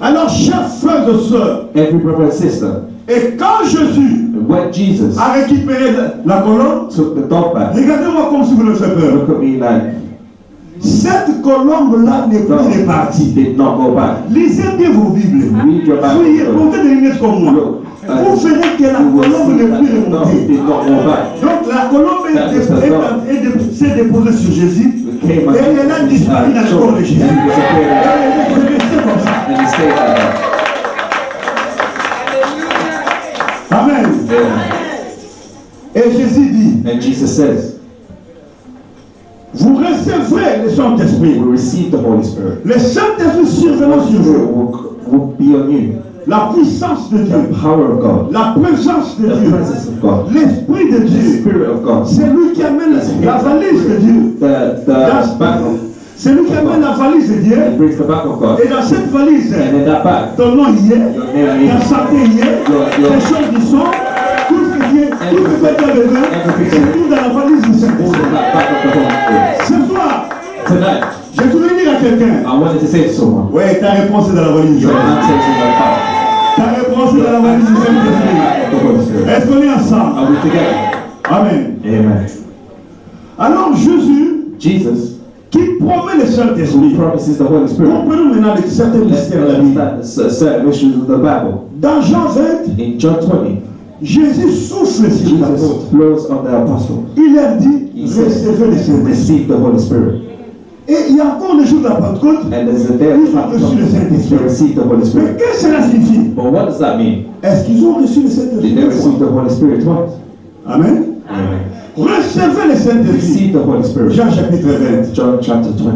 Alors, chers frères et sœurs, Every brother and sister, et quand Jésus when Jesus a récupéré la colombe, took the dog back, regardez-moi comme si vous me faites peur. look at me like Cette colombe-là n'est plus dog répartie. did not go back. Lisez bien vos Bibles. Read your Soyez, Bible. portez des lunettes comme moi. Vous verrez que la You will colombe see n'est that plus the dog remontée. did not go back. Donc la colombe s'est déposée sur Jésus It came et elle a disparu dans le corps de Jésus. and he disappeared Elle est restée comme ça. and he stayed like that. Amen. Amen. Et Jésus dit, And Jesus says, vous recevrez le Saint-Esprit. we receive the Holy Spirit. Le Saint-Esprit The survenant Holy sur Spirit vous. will be on you. La puissance de The Dieu. power of God, La présence de the Dieu. presence of God, L'Esprit de the Dieu. Spirit of God, C'est lui qui amène la valise de Dieu. the back of, C'est lui qui amène la valise de Dieu. it brings the back of God. Et dans cette valise, And in that back, ton nom y est, your name ta is, santé y est, Your- les choses qui sont, tout ce que Dieu, tout ce que tu as besoin, c'est tout dans la valise du all Saint-Esprit. in that back of the Holy Spirit. Ce soir, Tonight, je voulais dire à quelqu'un, I wanted to say to someone, ouais, ta réponse est dans la valise du your Saint-Esprit. answer is in the back Ta réponse est dans la valise du Saint-Esprit. of the Holy Spirit. Est-ce qu'on est ensemble? Are we together? Amen. Amen. Alors Jésus, Jesus, qui promet le who Saint-Esprit, promises the Holy Spirit, comprenons maintenant les certains let's mystères de la Bible. understand certain mysteries of the Bible. Dans Jean 20, In John 20, Jésus souffle sur Jesus l'apôtre. blows on the apostle. Il leur dit, He said, recevez le Saint-Esprit. receive the Holy Spirit. Et il y a encore le jour de la Pentecôte. And there's a day Ils of ont reçu le Pentecost to Saint-Esprit. receive the Holy Mais Spirit. qu'est-ce que cela signifie? But what does that mean? Est-ce qu'ils ont reçu le Did Saint-Esprit? they receive the Holy Spirit twice? Amen. Amen. Recevez le Saint-Esprit. Receive the Holy Spirit. Jean chapitre 20. John chapter 20.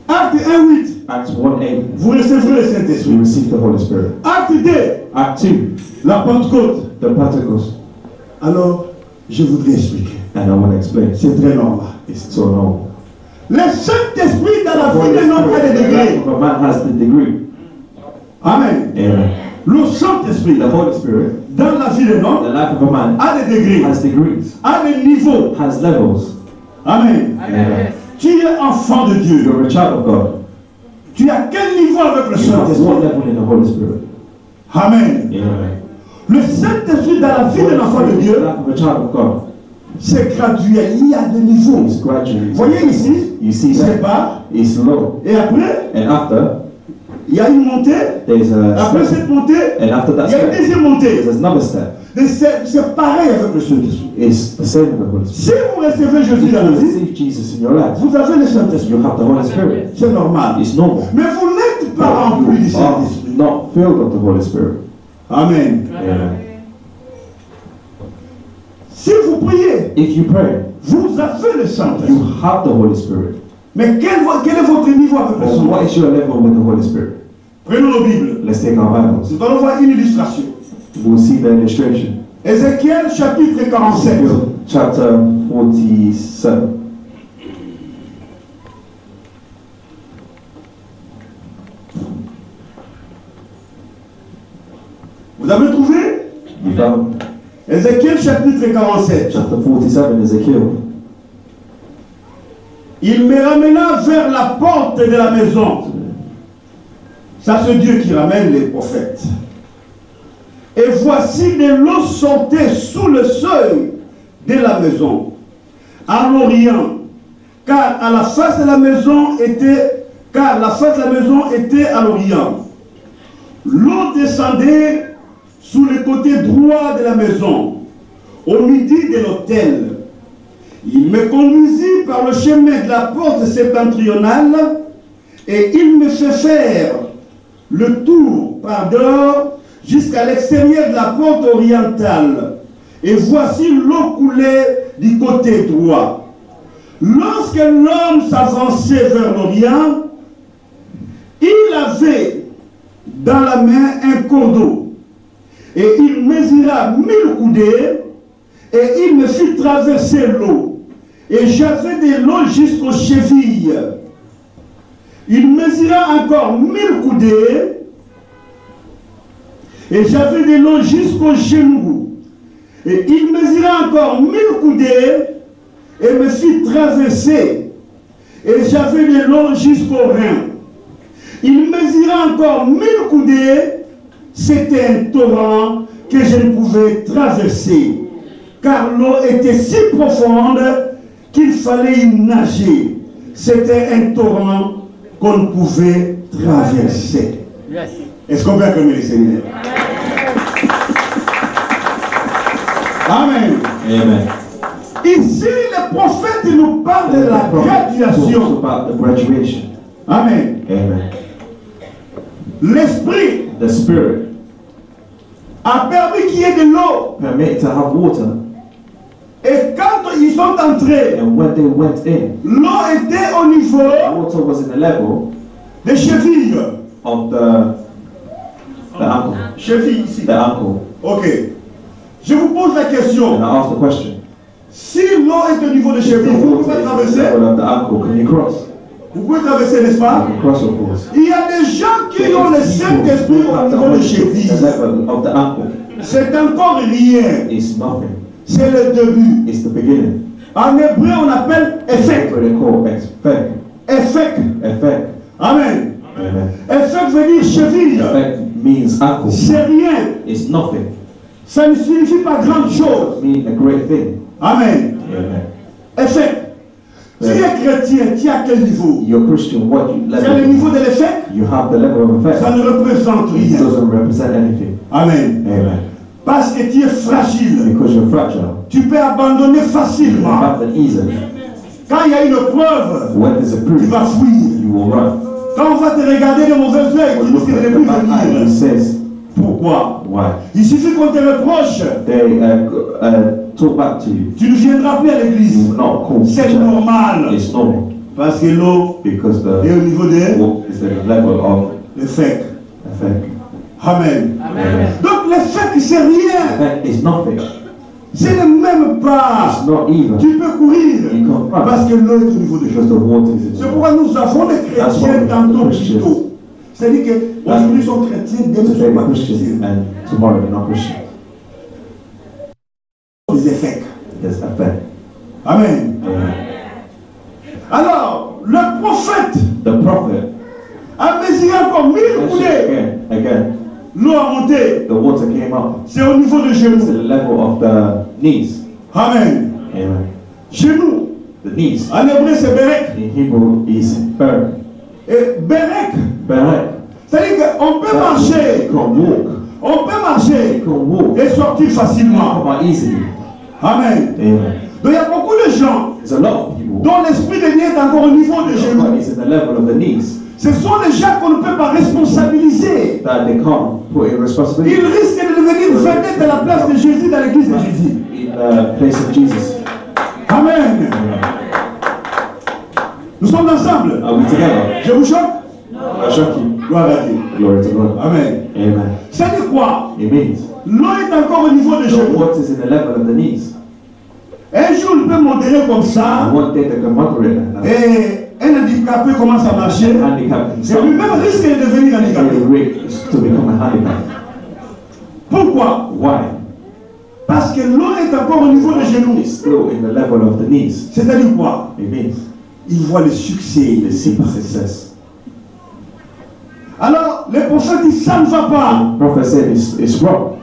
Acte 1:8. Acts 1:8. Vous recevrez le We Saint-Esprit. receive the Holy Spirit. Acte 2. Act 2. La Pentecôte. The Pentecost. Alors, je voudrais expliquer. And I want to explain. C'est très normal. It's so normal. Le Saint-Esprit dans la The vie Holy d'un homme a des Spirit, the degrés. life of a man has the degree. Amen. Amen. Le Saint-Esprit The Holy Spirit, dans la vie d'un the homme life of a man, a des degrés, has degrees, a des niveaux. has levels. Amen. Amen. Tu es enfant de Dieu. You're a child of God. Tu as quel niveau avec le You have what Saint-Esprit? level in the Holy Spirit? Amen. Amen. Le Saint-Esprit dans la vie d'un enfant de The Dieu, life of a child of God c'est graduel. Il y a des niveaux. is gradually. Voyez ici, You see c'est that? bas. It's low. Et après, And after, il y a une montée. there's a Après step. cette montée, And after that il y a une step, deuxième montée. there's another step. C'est pareil avec le Saint-Esprit. It's the same with the Holy Si Spirit. vous recevez Jésus If dans la you vie, receive Jesus in your life, vous avez le Saint-Esprit. you have the Holy Spirit. C'est normal. It's normal. Mais vous n'êtes pas rempli du You are Saint-Esprit. not filled of the Holy Spirit. Amen. Amen. Si vous priez, If you pray, vous avez le you Saint-Esprit. have the Holy Spirit. Mais quel est votre niveau avec le But what Saint-Esprit? is your level with the Holy Spirit? Prenons nos Bibles. Let's take our Bibles. Nous allons voir une illustration. We'll see the illustration. Ézéchiel chapitre 47. Chapter 47. Vous avez trouvé? You found Ézéchiel chapitre 47. chapter 47, Ezekiel. Il me ramena vers la porte de la maison. Ça, c'est Dieu qui ramène les prophètes. Et voici de l'eau sortait sous le seuil de la maison, à l'orient, car la face de la maison était à l'orient. L'eau descendait sous le côté droit de la maison, au midi de l'autel. Il me conduisit par le chemin de la porte septentrionale et il me fait faire le tour par dehors jusqu'à l'extérieur de la porte orientale. Et voici l'eau coulait du côté droit. Lorsque l'homme s'avançait vers l'Orient, il avait dans la main un cordeau. Et il mesura 1000 coudées et il me fit traverser l'eau. Et j'avais de l'eau jusqu'aux chevilles. Il mesura encore 1000 coudées et j'avais de l'eau jusqu'aux genoux. Et il mesura encore 1000 coudées et me fit traverser. Et j'avais de l'eau jusqu'aux reins. Il mesura encore 1000 coudées. C'était un torrent que je ne pouvais traverser. Car l'eau était si profonde qu'il fallait y nager. C'était un torrent qu'on ne pouvait traverser. Est-ce qu'on peut acclamer le Seigneur? Amen. Amen. Ici, le prophète nous parle de la graduation. About the graduation. Amen. Amen. L'Esprit The Spirit a permis qu'il y ait de l'eau. permit to have water, Et quand ils sont entrés, and when they went in, l'eau était au niveau water was in the level des chevilles. of the ankle. Cheville ici. The ankle. Ok. Je vous pose la question. And I asked the question: Si l'eau est au niveau des if the chevilles, vous water pouvez is at the traverser? level of the ankle, can you cross? Vous pouvez traverser, n'est-ce pas? You can cross, of course. Il y a des gens qui ont le Saint-Esprit People au have the niveau Holy des Spirit at chevilles. the level of the ankle. C'est encore rien. It's nothing. C'est le début. It's the beginning. En hébreu, on appelle effet. What they call effect. Effet. Effect. Amen. Amen. Effet veut dire cheville. Effect means ankle. C'est rien. It's nothing. Ça ne signifie pas grande chose. It means a great thing. Amen. Amen. Effet. Tu es chrétien, tu es à quel niveau? You're Christian. What you Tu as le level? niveau de l'effet? You have the level of effect. Ça ne représente It rien. doesn't represent anything. Amen. Amen. Parce que tu es fragile. Because you're fragile. Tu peux abandonner You can facilement. abandon easily. Quand il y a une preuve, When there's a tu proof, vas fuir. you will run. Quand on va te regarder de mauvais œil, tu When dis look que at je ne the peux bad plus eye, venir. he says, Pourquoi? why? Il suffit qu'on te reproche. They talk back to you. Tu ne viendras plus à You l'église. will not call to C'est church. normal. It's normal. Parce que l'eau Because est the au niveau de walk is the level of l'effet. effect. Amen. Amen. Donc l'effet, c'est rien. Effect is nothing. C'est le même pas. It's not even. Tu peux courir. You can run. Parce que l'eau est au niveau de Because Jésus. the water is in C'est the pourquoi nous avons des That's why chrétiens we have tantôt the Christians. plutôt. C'est-à-dire qu'aujourd'hui ils sont chrétiens, demain ils ne Today sont they're pas Christian chrétiens. and tomorrow they're not Christian. Les effets. There's effect. Amen. Amen. Alors, le prophète The prophet, a mesuré encore 1000 coudées. again, L'eau a monté. the water came up C'est au niveau de to the genoux. level of the knees. Amen. Amen. Genoux. The knees. En hébreu, c'est Berek. In Hebrew is Berek. Et Berek, Berek. c'est-à-dire qu'on peut You marcher. can walk. On peut marcher You can walk. et sortir facilement. Come out easily. Amen. Amen. Donc il y a beaucoup de gens There's a lot of people. dont l'esprit de Dieu est encore au niveau de But genoux. it's at the level of the knees Ce sont les gens qu'on ne peut pas responsabiliser. that they can't put in Ils responsibility risquent de devenir vedette à la place de Jésus dans l'église de Jésus. in the place of Jesus. Amen. Nous sommes ensemble. Are we together? Je vous choque? I shock you. Gloire à Dieu. Glory to God. Amen. Amen. Ça dit quoi? It means L'eau est encore au niveau de the genoux. water is in the level of the knees. Un jour, il peut modérer comme And ça. one day they can moderate like that. Et un handicapé commence à marcher. Handicap can Et start. lui-même risque de devenir handicapé. To become a handicap. Pourquoi? Why? Parce que l'eau est encore au niveau des genoux. It's still in the level of the knees. C'est-à-dire quoi? It means Il voit le succès. they see success. Alors, les prophètes disent ça ne va pas. Prophet said it's wrong.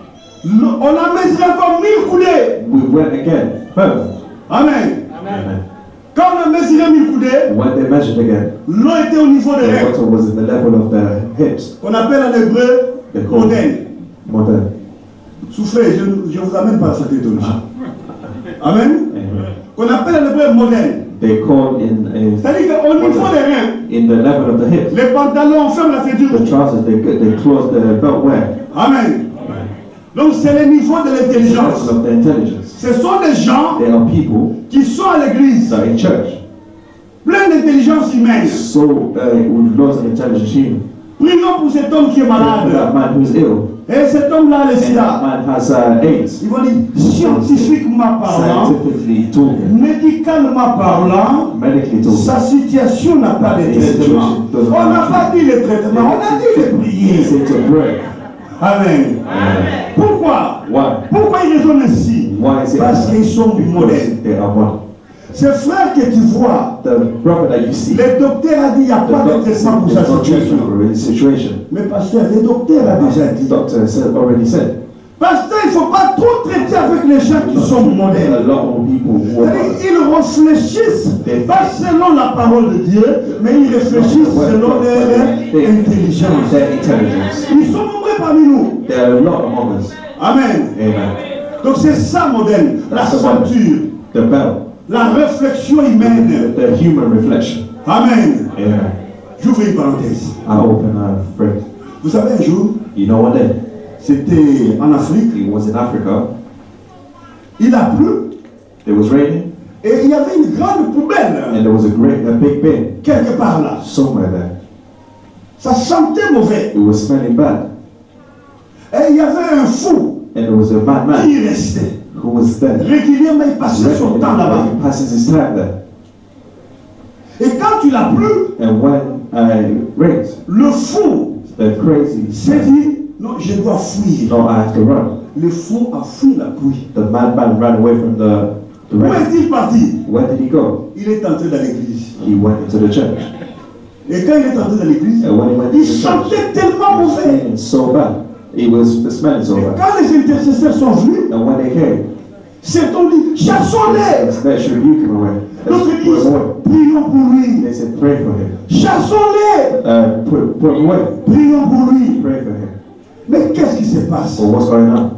On a mesuré encore 1000 coudées. We went again further. Amen. Amen. Quand on a mesuré 1000 coudées, When they measured again, l'eau était au niveau des the règles. water was in the level of the hips. Qu'on appelle en hébreu They call modèle. modern. Soufflez, je ne vous amène pas à cette théologie. Amen. Amen. Qu'on appelle en hébreu modèle. They call in C'est-à-dire qu'au niveau des reins, in the level of the hips. les pantalons, on ferme la ceinture. The trousers they close the belt wear. Amen. Donc c'est le niveau de The l'intelligence. level of the intelligence. Ce sont des gens There are people qui sont à l'église, that are in church pleins d'intelligence humaine. so with lots of intelligence human. Prions pour cet homme qui est For that malade. man who's ill Et cet homme-là, le and that sida. man has AIDS. Ils vont dire, scientifiquement parlant, Scientifically talking, médicalement parlant, medically sa talking, situation n'a pas de traitement. On n'a pas dit le traitement, on a dit de prier. say to pray. Amen. Amen. Pourquoi? Why? Pourquoi ils raisonnent ainsi? Why is it? Parce qu'ils sont modèles. They are modern. Ces frères que tu vois, The brother that you see, le docteur a dit il n'y a the pas de doctor traitement pour said sa there's no situation. treatment for his situation. Mais pasteur, le docteur a déjà The dit. doctor already said. Pasteur, il ne faut pas trop traiter avec les gens qui sont A modèles. lot of people who are C'est-à-dire, ils réfléchissent pas selon la parole de Dieu, mais ils réfléchissent selon leur intelligence. their intelligence. Ils sont nombreux parmi nous. There are a lot among us. Amen. Amen. Donc c'est ça modèle, la That's the ceinture, The bell, la réflexion humaine. the human reflection. Amen. Amen. J'ouvre une parenthèse. I open a phrase. Vous savez, un jour, You know what day? c'était en Afrique, It was in Africa. il a plu It was raining, et il y avait une grande poubelle and there was a big bin quelque part là. somewhere there. Ça sentait mauvais. It was smelling bad, Et il y avait un fou and there was a madman qui restait. who was there. Régulièrement, il passait son temps là-bas. He passes his time there. Et quand il a plu, And when it rains, le fou the crazy s'est dit, non, je dois fuir. no, I have to run. Le fou a fui la pluie. The madman ran away from the Où rain. est-il parti? Where did he go? Il est entré dans l'église. He went into the church. Et quand il est entré dans l'église, And when he went il into the church, sentait tellement it was mauvais. smelling so bad. It was smelling so Et bad. quand les intercesseurs sont venus, And when they came, c'est on dit, chassons-les. they should rebuke him away. L'autre Let's dit, put him away. prions pour lui. They said, pray for him. Chassons-les. Put him away. Prions pour lui. Pray for him. Mais qu'est-ce qui se passe? Well, what's going on?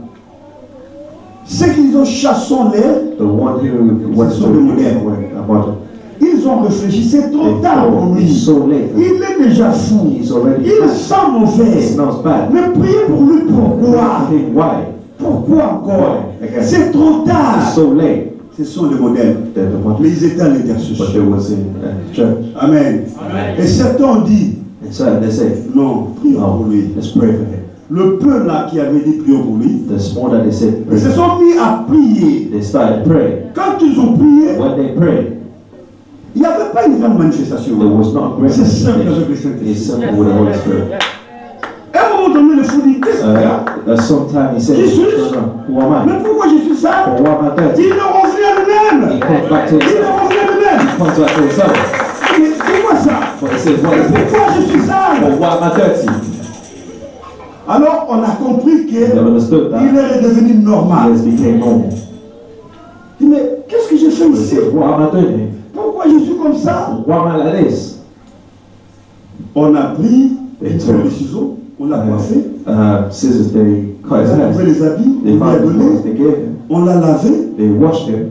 Ceux qui ont chassons-les, The one who went to So rebuke they- him away, a model. ils ont réfléchi, c'est trop tard pour lui. It's so late. Il est déjà fou. He's already Il bad. sent It mauvais. smells bad. Mais priez pour lui, pourquoi? Pray for him. Why? Pourquoi encore? Why? Again. C'est trop It's tard. so late. Ce sont les modèles. They're the Mais model. ils étaient à But l'intercession. there was in church. Amen. Et certains ont dit, And so they say, non, prions no, pour lui. let's pray for him. Le peu là qui avait dit prions pour lui, The small that they said, pray ils se for him. sont mis à prier. They started praying. Quand ils ont prié, When they prayed, il n'y avait pas une grande manifestation. there was not a great C'est simple avec le manifestation. It's Saint-Esprit. simple with the Holy Spirit. À un moment donné, le fou dit, qu'est-ce qu'il y a? Sometime he said, Qui suis-je? no, no, who am I? Mais pourquoi je suis ça? Or what am I doing? Il est revenu à He lui-même. comes back to Il est himself. revenu à lui-même. He comes back to himself. Mais pourquoi ça? But he says, what is this? Pourquoi je suis sale? Or why am I dirty? Alors on a compris They qu'il understood that. est redevenu normal. He has became normal. Il dit, mais qu'est-ce que je fais He ici? says, what am I doing here? Pourquoi je suis comme ça? Why am I like this? On a pris une paire de ciseaux, on l'a coiffé, Scissors, they cut his On a hair. trouvé les habits, They on lui a found the donné, clothes, they gave him, on l'a lavé, they washed him,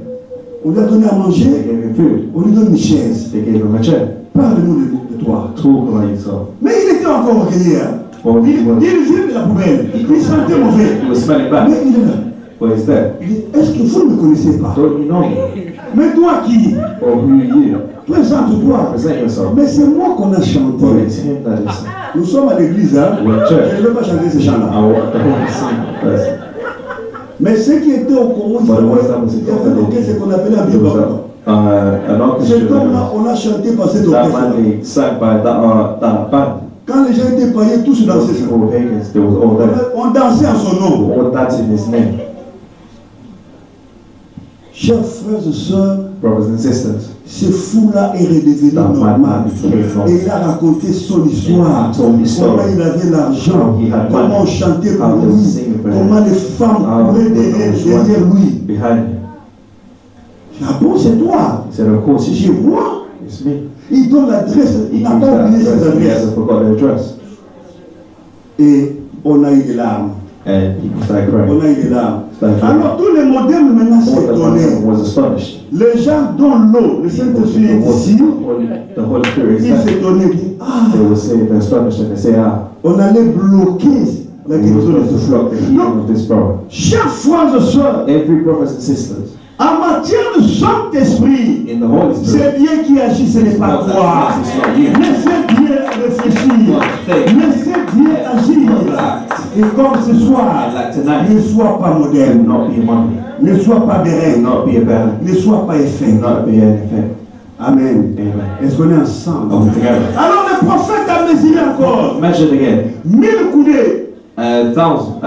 on lui a donné à they manger, gave him food, on lui donne une chaise. they gave him a chair. Parle-nous de toi. Talk about yourself. Mais il était encore orgueilleux. Hein? Well, Il he was, vient de la poubelle. Il sentait mauvais. he was smelling Mais bad, il est là. but he's there. Il dit, est-ce que vous ne me connaissez pas? Don't you know me? Mais toi qui? Or who are you? Présente-toi. Present yourself. Mais c'est moi qu'on a chanté. Well, it's him that is. Nous sommes à l'église, hein? We're at church. Je ne vais pas chanter ces chants-là. I want the Holy Spirit person. Mais ceux qui étaient au Congo, il y avait un orchestre qu'on appelait un There was bebop. an orchestra. Cet homme-là, on a chanté par cet That orchestre. man, they sang by that band. Quand les gens étaient païens, tous Those dansaient ça. people, pagans, they was all there. On dansait en son nom. All that's in his name. Chers frères et sœurs, Brothers and sisters, ce fou-là est redevenu that normal. man became Et normal. il a raconté son histoire. He told his Comment story. il avait l'argent. He had Comment on money. chantait How pour they lui. sing for him. Comment les femmes How couraient the derrière lui. behind him. Ah bon, c'est toi? He said, of course J'ai it's you. moi. It's me. Il donne l'adresse. He Il n'a gives pas that oublié ses address. He adresses. hasn't forgot the address. Et on a eu des larmes. And he started On crying. a eu des larmes. Started crying. Alors tous les modernes maintenant All the s'étonnaient. man was astonished. Les gens dont l'eau, le Saint-Esprit est ici, The Holy Spirit is ils there. s'étonnaient. Ils disent, ah, They will say they're astonished and they say, ah, on allait bloquer la he was guérison going de to ce flog the frère. healing Donc, of this brother. chers frères et sœurs, Every brothers and sisters en matière de Saint-Esprit, in the Holy Spirit, c'est Dieu qui agit, ce n'est pas toi. it's not you. Laissez Dieu réfléchir. Laissez Dieu agir. Et comme ce soir, And like tonight, ne sois pas do moderne, not be a monkey. ne sois pas Do béret, not be a bad. ne sois pas Do effet. not be anything. Amen. Amen. Est-ce qu'on est ensemble? Come together. Alors le prophète a mesuré encore Measured again. 1000 coudées. Thousand.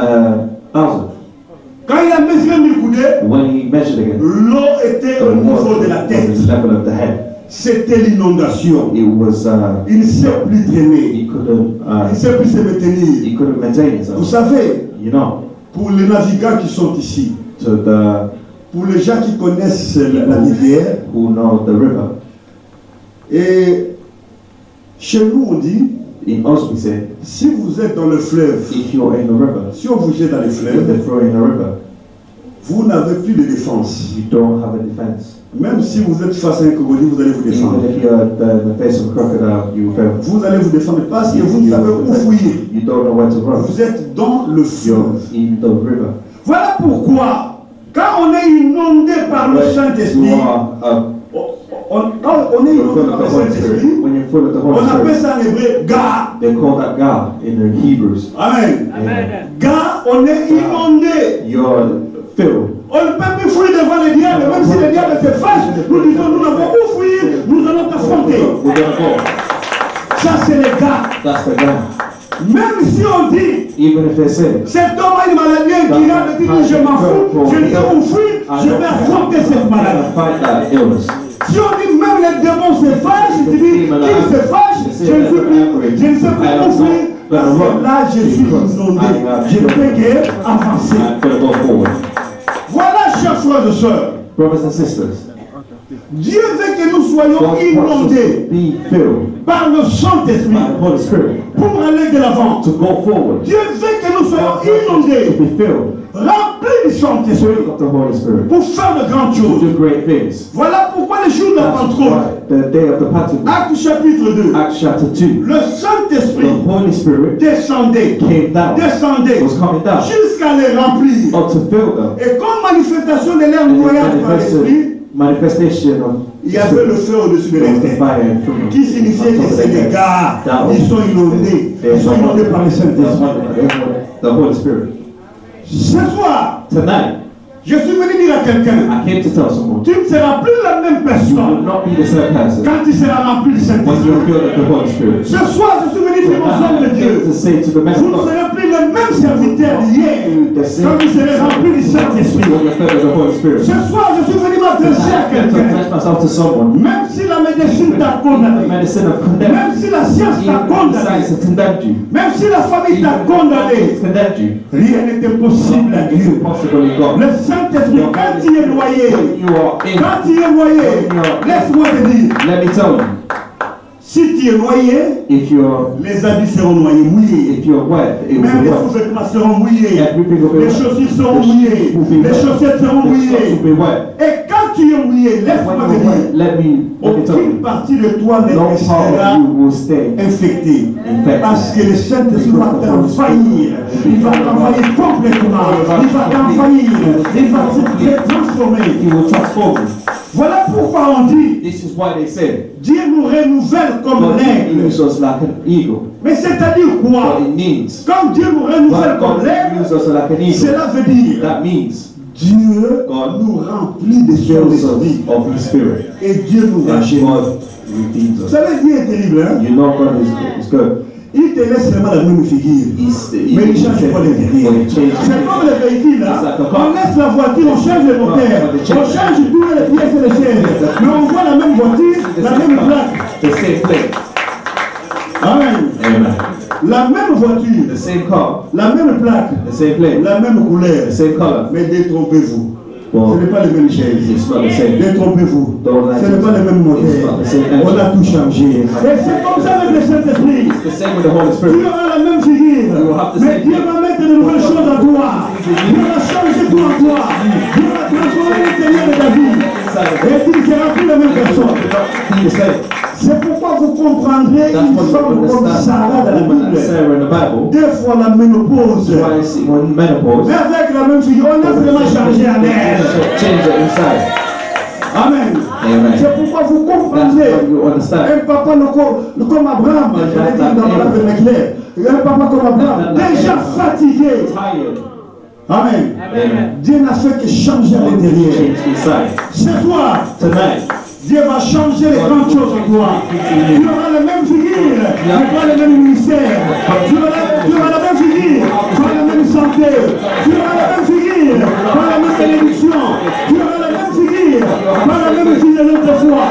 Quand il a mesuré 1000 coudées, When he measured again, l'eau était the au niveau water de la was tête. the level of the head. C'était l'inondation. It was. Il ne sait plus traîner. He couldn't. Il ne sait plus se maintenir. He couldn't maintain Vous himself. savez, You know. pour les navigants qui sont ici, To the pour les gens qui connaissent la rivière, who know the river. et chez nous on dit, In us, we say, si vous êtes dans le fleuve, if you're in the river, si on vous jette dans le if fleuve, they throw you in the river, vous n'avez plus de défense. you don't have a defense. Même si vous êtes face à un crocodile, vous allez vous défendre. Even if you're at the face of a crocodile, you will fail. Vous allez vous défendre parce que vous ne savez où fuir. You don't know where to run. Vous êtes dans le You're fleuve. in the river. Voilà pourquoi, quand on est inondé par le When Saint-Esprit, you are quand on est inondé full par of le the Holy Saint-Esprit, Spirit, when you're full of the on Holy appelle Spirit, ça en hébreu gars. they call that God in the Hebrews. Amen. Amen. Gars, on est inondé. You're filled. On ne peut plus fuir devant le diable, même si le diable se fâche. Nous disons, nous n'avons où fuir, nous allons t'affronter. We're gonna go. Ça, c'est les gars. That's the God. Même si on dit, Even if they say, cet homme a une maladie incurable, il dit, je m'en fous, je ne sais où fuir, je vais affronter cette I'm maladie. gonna fight that illness. Si on dit même les démons se fâchent, tu dis, qu'ils se fâchent, je ne sais plus, je ne sais plus où fuir, parce que là, je suis inondé. Je ne peux qu'avancer. I'm gonna go forward. Voilà, chers frères et sœurs, Brothers and sisters, Dieu veut que nous soyons God wants us inondés to be filled par le Saint-Esprit by the Holy Spirit pour aller de l'avant. to go forward, Dieu veut que nous soyons to inondés, be filled remplis du Saint-Esprit of the Holy Spirit, pour faire de grandes to choses. do great things. Voilà pourquoi le jour de la That's Pentecôte, why the day of the Pentecost, Acte chapitre 2, Acts chapter 2, le Saint-Esprit the Holy Spirit descendait, came down, descendait was coming down, jusqu'à les remplir. up to fill them. Et comme manifestation de leur And voyage par l'Esprit, manifestation of il y avait le feu au-dessus de there leur was the tête. fire in front of Qui signifiait que c'est des gars, ils sont inondés, ils sont inondés par le Saint-Esprit. the Holy Spirit. Ce soir, Tonight, je suis venu dire à quelqu'un, I came to tell someone, tu ne seras plus la même you will personne not be the same person quand tu seras rempli du when Saint-Esprit. you're filled with the Holy Spirit. Ce soir, je suis venu dire aux hommes de I came Dieu, to say to the men vous ne of God, serez plus le même serviteur d'hier quand vous serez rempli du Saint-Esprit. when you're filled with the Holy Spirit. Ce soir, je suis venu m'adresser à I came to quelqu'un, address myself to someone. même si la médecine t'a The condamné, medicine of condemned, même si la science t'a even the condamné, science has condemned you, même si la famille t'a it's condamné, condemned you. rien n'est impossible à It's Dieu. impossible in God. Le Saint-Esprit, quand il est noyé, When you are in, quand il est noyé, laisse-moi te dire, let me tell you, Si tu es noyé, If you're les habits seront noyés, mouillés. if you're wet, it will Même be les wet. sous-vêtements seront mouillés. Everything will be Les wet. chaussures seront The shoes mouillées. will be Les wet. chaussettes seront The socks mouillées. will be wet. Et quand tu es mouillé, laisse-moi When te you're wet, dire, let me tell aucune you, partie de toi ne no part restera of you will stay infectée. infected. Parce que le Saint-Esprit va t'envahir. Il va t'envahir complètement. Il va t'envahir. Il va te transformer. He will transform you. Voilà pourquoi on dit, This is why they say Dieu nous renouvelle comme God l'aigle. renews us like an eagle. Mais c'est-à-dire quoi? What it means, Comme Dieu nous renouvelle but comme God l'aigle, renews us like an eagle. cela veut dire That means Dieu God nous remplit de son fills esprit. us of His Spirit. Et Dieu nous And rachète. God redeems Vous us. savez, Dieu est terrible, hein? You know God is good. Il te laisse seulement la même figure. Mais il change pas l'intérieur. C'est comme le véhicule, là. On laisse la voiture, on change le moteur, on change toutes les pièces et les chaînes. Mais on voit la même voiture, la même plaque. The same plate. Amen. Amen. La même voiture, The same car. la même plaque, The same plate. la même couleur. The same color. Mais détrompez-vous. Well, Ce n'est pas les mêmes chaises. it's not the same. Détrompez-vous. Don't like Ce n'est it. pas les mêmes It's moteurs. not the same On a engine. tout changé. Et c'est comme ça avec le Saint-Esprit. The same with the Holy Tu Spirit. auras la même figure. will have the Mais same Dieu va mettre de nouvelles choses en toi. Dieu va changer tout en toi. Dieu va transformer l'intérieur de ta vie. Et tu ne seras plus la même personne. Be the same. C'est pourquoi vous comprendrez That's une what femme you comme understand. Sarah dans la A woman like Bible. Sarah in the Bible. Deux fois la ménopause. Twice when menopause. Mais avec la même figure, on a vraiment changé en elle. Change it inside. Amen. Amen. C'est pourquoi vous That's comprendrez. what you understand. Un papa comme Abraham, j'allais dire dans la vernaculaire. Un papa comme Abraham, déjà fatigué. Tired. Amen. Amen. Dieu n'a fait que changer à l'intérieur. Change inside. Ce soir, Tonight. Dieu va changer les grandes choses en toi. Tu auras la même figure, mais pas le même ministère. Tu auras la même figure, pas la même santé. Tu auras la même figure, pas la même bénédiction. Tu auras la même figure, pas la même vie de l'autre fois.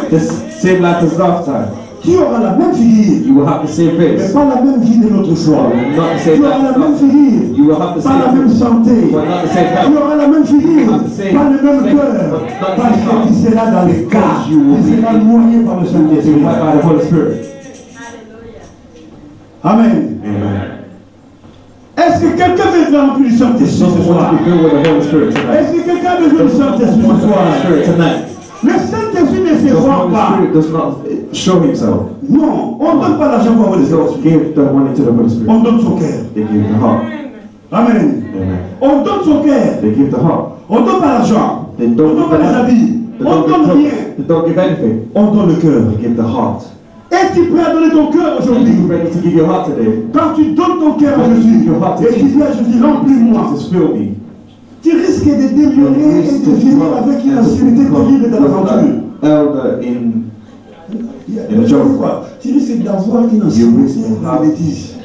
The same life as last time. Tu auras la même figure, You will have the same mais face. pas la même vie de l'autre fois. Not the Tu same auras la life. même figure, You will have the pas la same même face. santé. But not the same Tu health. auras la même figure, pas le même cœur, parce que tu seras dans les cas, tu seras noyé par le Saint-Esprit. By the Holy Spirit. Amen. Amen. Est-ce que quelqu'un veut être rempli du Saint-Esprit ce Someone soir? wants to be filled with the Holy Spirit tonight. Est-ce que quelqu'un a besoin du Saint-Esprit Wants ce the Holy soir? Spirit tonight. Le Saint-Esprit ne se The vend Holy pas. Spirit does not show himself. Non, on ne donne pas l'argent pour avoir le They don't Saint-Esprit. give the money to the Holy Spirit. On donne son cœur. They give the heart. Amen. Amen. On donne son cœur. They give the heart. On donne pas l'argent. They On don't donne give pas the les money. habits. They On don't donne give, rien. they don't give anything. On donne le cœur. They give the heart. Es-tu prêt à donner ton cœur Are aujourd'hui? you ready to give your heart today? Quand tu donnes ton cœur à Jésus, et tu dis à Jésus, remplis-moi, Jesus, fill me. tu risques de demeurer et de finir avec une ancienneté terrible dans l'aventure. Elder in Tu sais quoi? Tu risques d'avoir une ancienneté dans la bêtise.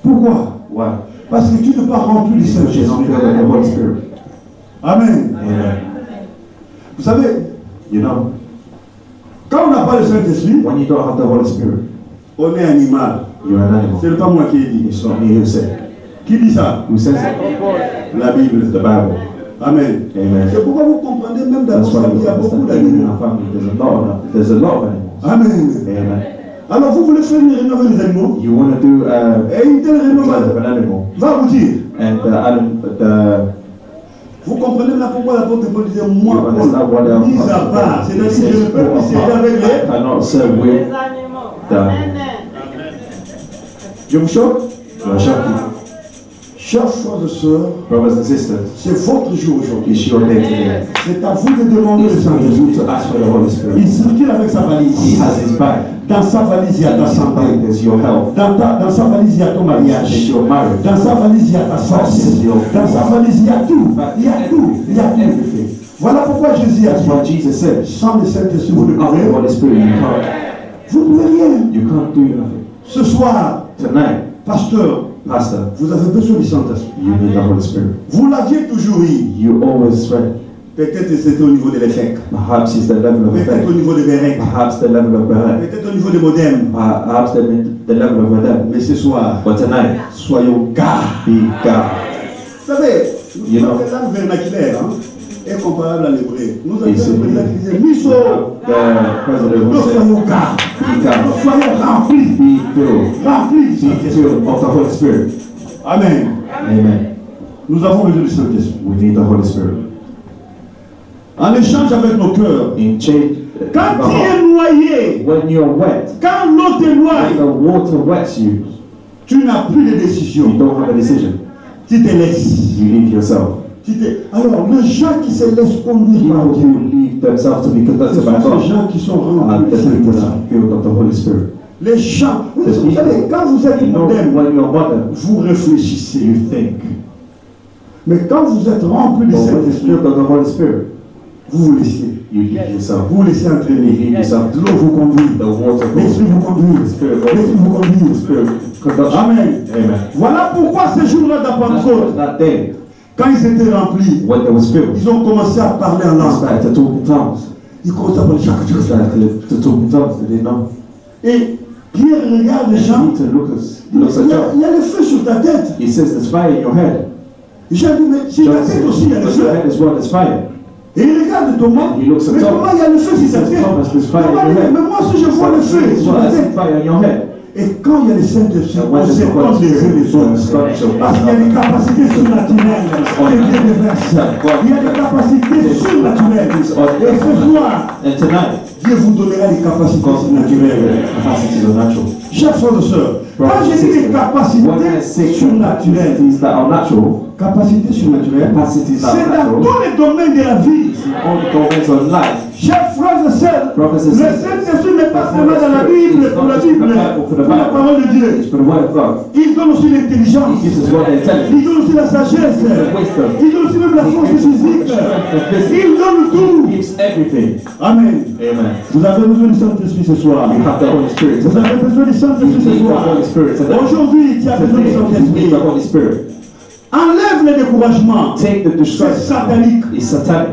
Pourquoi? why? Parce que tu n'es pas rempli du Because you're not Saint-Esprit. filled with the Holy Spirit. Amen. Amen. Vous savez, You know, quand on n'a pas le Saint-Esprit, when you don't have the Holy Spirit, on est animal. you're an Ce animal. n'est pas moi qui ai dit. It's not me who said. Qui dit ça? Who says it? La Bible. The Bible. Amen. Amen. C'est pourquoi vous comprenez même dans That's votre why famille, il y a we beaucoup understand even in d'animaux. our family. There's a lot of animals. Amen. Amen. Alors vous voulez faire une réunion avec les animaux? You want to do Et une telle réunion kind of an animal, va vous dire. and Vous comprenez là pourquoi l'apôtre Paul disait you moi, understand what Paul, mis à part. C'est-à-dire que je ne peux plus servir avec les. cannot serve with the. Je vous choque? You're shocking. Chers frères et sœurs, Brothers and sisters, c'est votre jour aujourd'hui. it's your day today. C'est à vous de demander le It's for you Saint-Esprit. to ask for the Holy Spirit. Il circule avec sa He valise. has his back. Dans sa valise, il y a ta santé. There's your health. Dans sa valise, il y a ton There's mariage. your marriage. Dans sa valise, il y a ta force. Dans sa valise, il y a tout. Il y a tout. Il y a tout. Everything. Voilà pourquoi Jésus a That's dit, what Jesus said. sans le Saint-Esprit, vous ne Without the pouvez Holy Spirit, vous ne pouvez rien. you can't do nothing. Ce soir, Tonight, pasteur, Pastor, vous avez besoin du Saint-Esprit. you need the Holy Spirit. Vous l'aviez toujours eu. You always read. Peut-être c'était au niveau de l'EFEC. Perhaps it's the level of Peut-être au effect. niveau de BEREC. Perhaps the level of Barak. Peut-être au niveau de MODEM. Perhaps the level of Adam. Mais ce soir, But tonight, soyons gars. be God. Vous savez, You nous know. sommes des langues vernaculaires. Hein? est comparable à l'hébreu. Nous avons un Ici. président qui disait Miso, The president nous will say, soyons gars, nous soyons remplis, be filled, remplis du be Saint-Esprit. filled of the Holy Spirit. Amen. Amen. Nous avons besoin du Saint-Esprit. We need the Holy Spirit. En échange avec nos cœurs. In change, Quand tu es noyé, when you're wet, quand l'eau te when noie, the water wets you, tu n'as plus de you décision. don't have a decision. Tu te laisses. You leave yourself. Alors, les gens qui se laissent conduire par People Dieu, who leave themselves to be ce conducted by sont ces God gens qui sont are remplis the du people that Saint-Esprit. are filled of the Holy Spirit. Les gens, vous The savez, people, quand vous êtes you know, moderne, when you're modern, vous réfléchissez. you think. Mais quand vous êtes rempli du But when you're Saint-Esprit, filled of the Holy Spirit, vous vous laissez. you leave yourself. Vous vous laissez You entraîner. leave yourself. L'eau vous conduit. The water L'Esprit goes. vous conduit. The Spirit L'Esprit goes. vous conduit. The Spirit conduction. Amen. Amen. Voilà pourquoi ces jours-là That's d'Apentecôte, what that day, quand ils étaient remplis, when they was filled, ils ont commencé à parler en they langue. started to talk in tongues. Ils commençaient à parler chaque They chose. started to talk in tongues. They didn't know. Et Pierre regarde les gens. Peter looks Il at y John. a le feu sur ta tête. He says, "There's fire in your head." J'ai dit, mais sur ta John tête says, aussi, il y a le "But feu. your head as well, there's fire." Et il regarde Thomas. And he looks at Mais Thomas. Thomas, il y a le feu He sur ta says, tête. "Thomas, there's fire Thomas in your dit, head." mais moi aussi je vois le feu As sur well, ta I see tête. fire in your head. Et quand il y a le Saint-Esprit, And when on there's se the compte Holy les uns Spirit, les on autres. astonish one Parce qu'il y a des capacités surnaturelles qui Dieu déverse. Il y a des capacités surnaturelles. Et ce soir, And tonight, Dieu vous donnera des capacités God will give you surnaturelles. capacities are natural. Chers frères et sœurs, quand j'ai dit des When I capacités say surnaturelles, capacities that are natural, capacités surnaturelles, capacities that c'est are dans natural, tous les domaines de la vie. it's in all the domains of life. Chers frères et sœurs, Brothers and le sisters, Saint-Esprit n'est pas seulement dans la Bible, pour la Bible, pour la parole de Dieu. It's for the word of God. Il donne aussi He l'intelligence. gives us what they're telling. Il donne aussi la sagesse. Il donne aussi même la force physique. Il donne He tout. gives everything. Amen. Amen. Vous avez besoin du Saint-Esprit ce soir. You have the Holy Spirit Vous tonight. avez besoin du You Saint-Esprit ce need the soir. Holy Spirit tonight. Aujourd'hui, tu as besoin du Today, you Saint-Esprit. need the Holy Spirit. Enlève le découragement. Take the C'est distraction. satanique. It's satanic.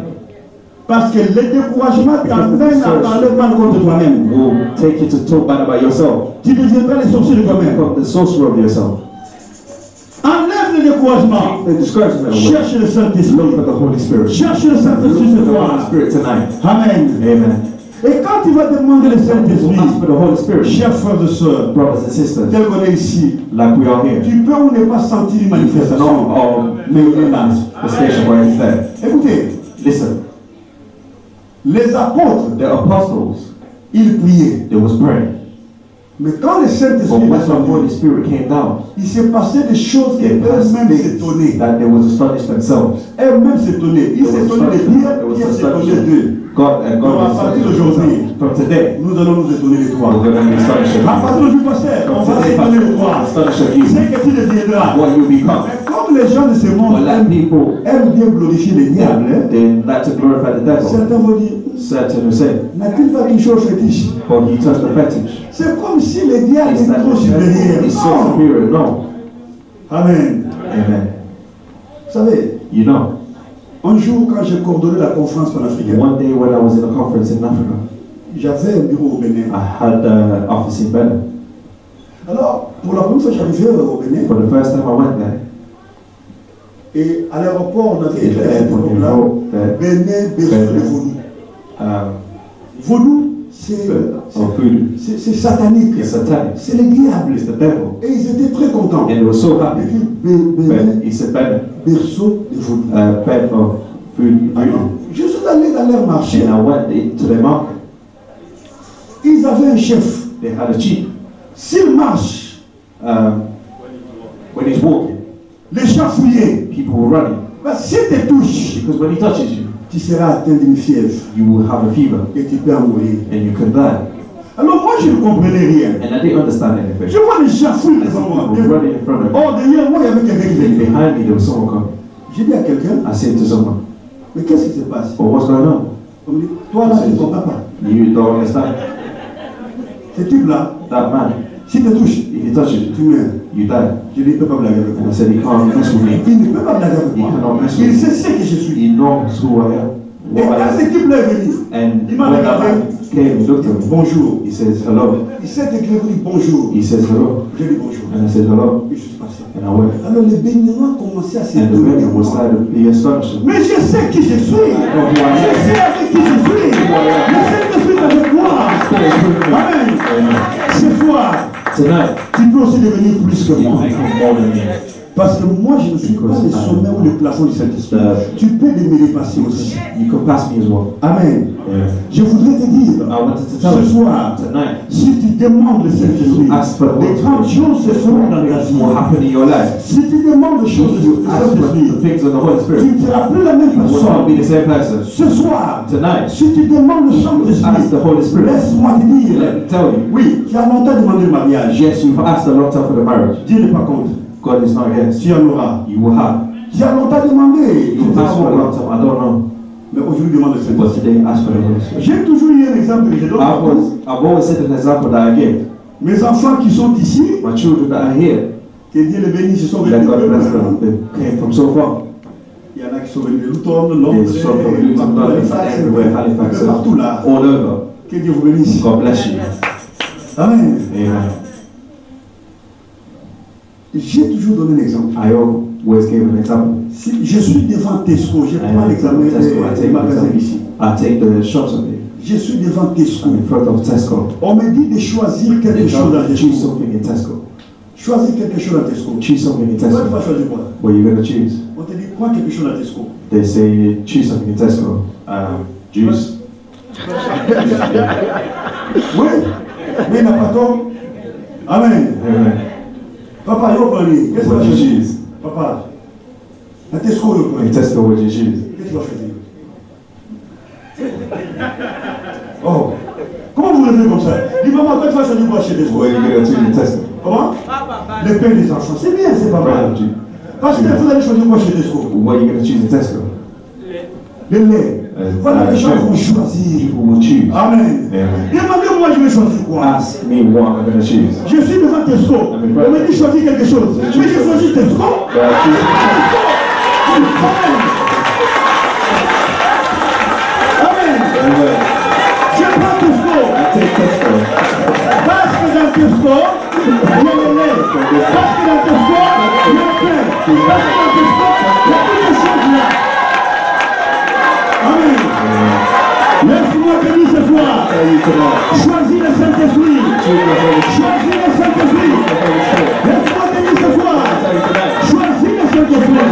Parce que le découragement t'amène à parler mal contre toi-même. Will take you to talk bad about yourself. Tu deviendras le sorcier de toi-même. Become the sorcerer of yourself. Enlève le découragement. The discouragement away. Cherche le Saint-Esprit. Look for the Holy Spirit. Cherche le Look Saint-Esprit for ce the soir. Holy Spirit tonight. Amen. Amen. Et quand tu vas demander le Ask Saint-Esprit, for the Holy Spirit. chers frères et sœurs, Brothers and sisters, tel qu'on est ici, like we are here. tu peux ou ne pas sentir une There's manifestation. no manifestation where it's there. Écoutez, Listen, les apôtres, the apostles, ils priaient. they was praying. Mais quand le But Saint-Esprit when est the Holy descendu, Spirit came down, il s'est passé des choses they passed qu'eux-mêmes things s'étonnaient. that they was astonished themselves. Eux-mêmes s'étonnaient. Ils They was s'étonnaient de astonished. Pierre, They was Pierre s'étonnait astonished. d'eux. God and Donc, God à was partir astonished d'aujourd'hui, themselves. From today, nous allons nous étonner de toi. we're going to be astonished À of partir you. d'aujourd'hui, pasteur, on From va today, s'étonner de we're toi. astonished of you. C'est que tu deviendras. What you become. Mais comme les gens de ce monde But like people, aiment bien glorifier les diables, hein, they like to glorify the devil. certains vont dire, Certain who say, n'a-t-il pas touché au fétiche? but he touched the fetish. C'est comme si les diables Is étaient that trop supérieurs. is so Non. superior? No. Amen. Amen. Vous savez, You know, un jour quand j'ai coordonné la conférence panafricaine, one day when I was in a conference in Africa, j'avais un bureau au Bénin. I had an office in Benin. Alors, pour la première fois que j'arrivais au Bénin, For the first time I went there, et à l'aéroport, on avait in écrit the à cette airport, they époque-là, wrote that Bénin, berceau de Bénin. Vaudou. um, Vaudou, c'est of food c'est satanique. is satanic. C'est le diable. It's the devil. Et ils étaient très contents. And they were so Il happy. écrit But Bénin, he said Benin, berceau de Vaudou. bed of food. Alors, je suis allé dans leur marché. And I went into the market. Ils avaient un chef. They had a chief. S'il marche, When he's walking, les gens fouillaient. people were running. Parce que si te touches, Because when he touches you, tu seras atteint d'une fièvre you will have a fever et tu peux en mourir. and you can die. Alors moi, je ne comprenais rien. And I didn't understand anything. Je vois les gens fouiller I devant saw moi. people running in front of me. Oh, derrière moi, il y avait quelqu'un qui Then venait. behind me, there was someone coming. J'ai dit à quelqu'un, I said to someone, mais qu'est-ce qui se passe? well, what's going on? On me dit, toi là, c'est ton papa. You don't understand. Ce type-là, That man, si te touche, if he touches you, tu meurs. you die. Je dis, il ne peut pas blaguer avec And moi. I said, he can't mess with me. Il ne peut pas blaguer avec He moi. cannot mess Il with sait ce que je me. suis. He knows who I am. Et What I quand am. ce type-là est venu, And il m'a when that regardé, man came, he looked at me. Bonjour. He says, hello. Il s'est écrit bonjour. He says, hello. Je dis bonjour. And I said, hello. Et je suis passé. And I went. Alors les béninois commençaient à And the s'étonner. beggar was started to be astonished. Mais je sais qui je suis. Je sais avec qui je suis. Je sais que je suis avec moi. Amen. Ce soir, Tonight, tu peux aussi devenir plus que you moi. become more than me. Parce que moi, je ne suis pas le sommet ou le plafond du Saint-Esprit. Tu peux me dépasser aussi. You can pass me as well. Amen. Yeah. Je voudrais te dire, I wanted to tell ce you soir, tonight, si tu demandes le Saint-Esprit, ask for the des grandes choses se feront dans ta vie. what will happen in your life. Si tu demandes des choses du Ask for the Saint-Esprit, things of the Holy tu Spirit. ne seras plus la même You will not be personne. the same person. Ce soir, Tonight, si tu demandes le ask Saint-Esprit, the Holy Spirit. laisse-moi te Let dire, me tell you. oui, tu as longtemps demandé le mariage. Yes, you've asked a long time for the marriage. Dieu n'est pas contre. God is not against. Tu en auras. You will have. Tu as longtemps demandé. You've asked for a long time. I don't know. Mais aujourd'hui, demande le But Saint-Esprit. today, ask for the Holy Spirit. J'ai toujours eu un exemple que je donne. I've always said an example that I give. Mes enfants qui sont ici, My children that are here, que Dieu les bénisse, ils sont that venus God de bless loin. them, they came from so far. Il y en a qui sont venus de Luton, de Londres, They come from Luton, Halifax, everywhere, Halifax, de partout là. all over. Que Dieu vous bénisse. God bless you. Amen. Amen. J'ai toujours donné l'exemple. I always gave an example. Si je suis devant Tesco, je I prends am l'examen Tesco, I des take magasins the ici. I take the shops of it. Je suis devant Tesco. I'm in front of Tesco. On me dit de choisir quelque They chose à tell me to choose Tesco. something in Tesco. Choisir quelque chose à Tesco. Choose something in Toi, tu Tesco. vas choisir quoi? What are you going to choose? On te dit prends quelque chose à Tesco. They say choose something in Tesco. Juice. Oui, mais il n'a pas tort. Amen. Amen. Papa, yo prends-lui. Qu'est-ce que tu What vas do you choisir? choose? Papa, à Tesco, yo In prends-lui. Tesco, what do you choose? Qu'est-ce que tu vas choisir? Oh, comment vous levez comme ça? Dis maman, toi tu vas choisir quoi chez Tesco? What are you going to choose in Tesco? Comment? Le pain des enfants. C'est bien, c'est pas mal. Bread. Parce que vous allez choisir quoi chez Tesco? What are you going to choose in Tesco? Le lait. Voilà, les gens vont choisir. People will choose. Amen. Amen. Demandez-moi, je vais choisir quoi? Ask me what I'm going to choose. Je suis devant Tesco. On me dit choisir quelque chose. Mais je choisis Tesco. But I choose Amen. Amen. Amen. Je prends Tesco. I take Tesco. Parce que dans Tesco, il y a le lait. Parce que dans Tesco, il y a le pain. Parce que dans Tesco, il y a toutes les choses là. Amen. Laisse-moi te dire ce soir. Choisis le Saint-Esprit. Choisis le Saint-Esprit. Laisse-moi te dire ce soir. Choisis le Saint-Esprit.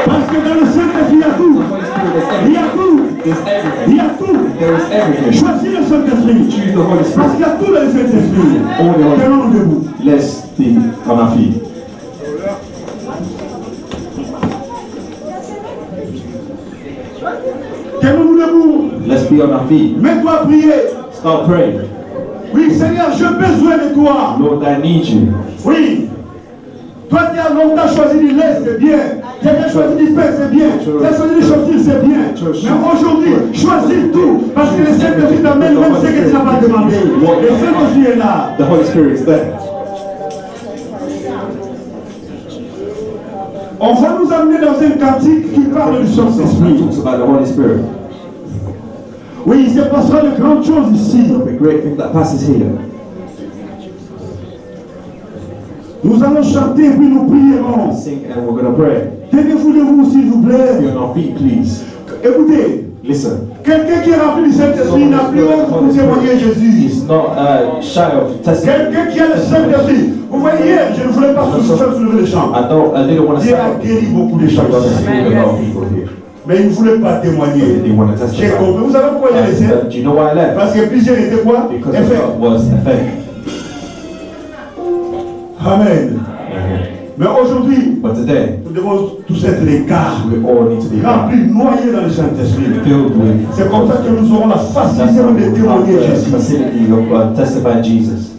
Parce que dans le Saint-Esprit, il y a tout. Il y a tout. Il y a tout. There is everything. Choisis le Saint-Esprit. Choose the Holy Parce Spirit. qu'il y a tout dans le Saint-Esprit. Tenons-nous debout. Let's be on our feet. Tenons-nous debout. Let's be on our feet. Mets-toi à prier. Start praying. Oui, Seigneur, j'ai besoin de toi. Lord, I need you. Oui. Toi, tu as longtemps choisi du lait, c'est bien. Tu as choisi du pain, c'est bien. Tu as choisi des chaussures, c'est bien. Mais aujourd'hui, choisis tout. Parce que le Saint-Esprit t'amène même ce que tu n'as pas demandé. Le Saint-Esprit est là. The Holy Spirit is there. On va nous amener dans un cantique qui parle du Saint-Esprit. Talks about the Holy Spirit. Oui, il se passera de grandes choses ici. The great thing that passes here. Nous allons chanter puis nous prierons. Sing and we're going to pray. Tenez-vous debout, s'il vous Be plaît. on our feet, please. Écoutez, Listen. quelqu'un qui est rempli du Saint-Esprit n'a plus honte pour témoigner Jésus. He's not shy of testimony. Quelqu'un qui a le Saint-Esprit. Vous voyez, hier, je ne voulais pas faire soulever les chants. I didn't want to Dieu say a guéri beaucoup de gens. God has healed a lot of people here. Mais il ne voulait pas témoigner. They want to J'ai testify. compris. Vous savez pourquoi il a laissé? Do you know why I left? Parce que plusieurs étaient quoi? Because Effet. God was effect. Amen. Mais aujourd'hui, But today, nous devons tous être les gars we all need to be remplis, noyés dans le Saint-Esprit. filled with. C'est comme ça que nous aurons la That's facilité how de we have témoigner the Jésus. facility of testifying Jesus.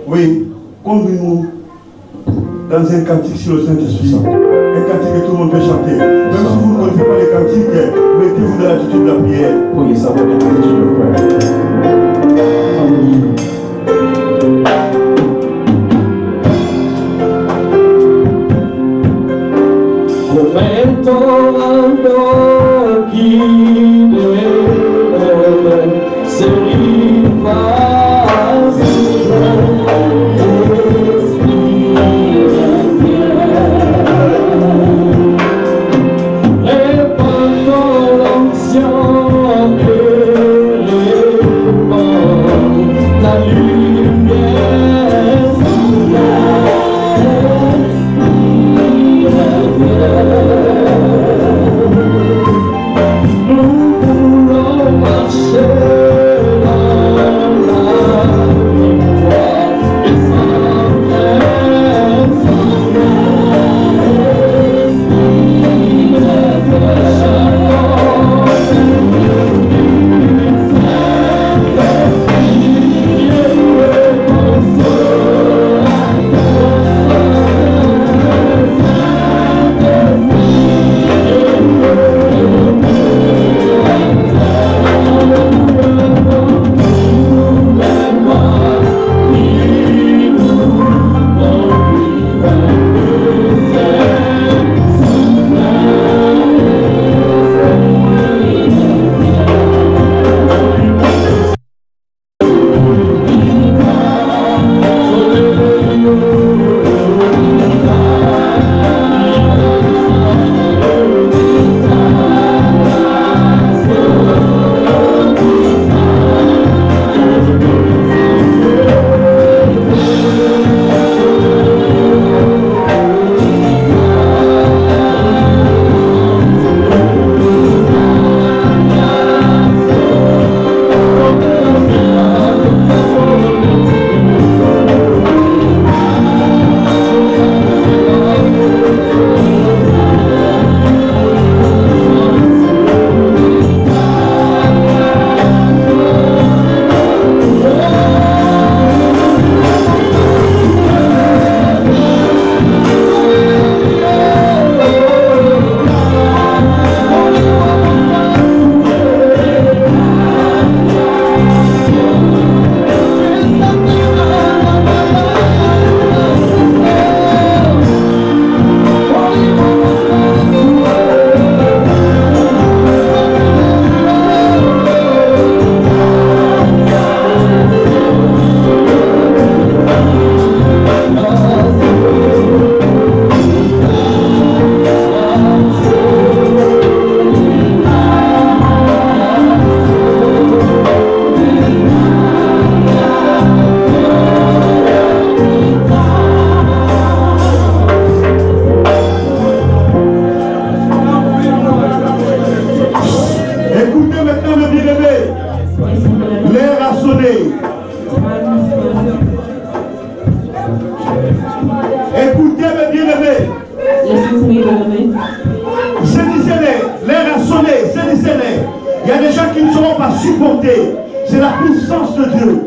Oui, conduis-nous dans un cantique sur le Saint-Esprit. Un cantique que tout le monde peut chanter. Même si vous ne connaissez pas les cantiques, mettez-vous dans l'attitude de la prière. Put yourself in the attitude of prayer. Momento ando aquí de ver, C'est la puissance de Dieu.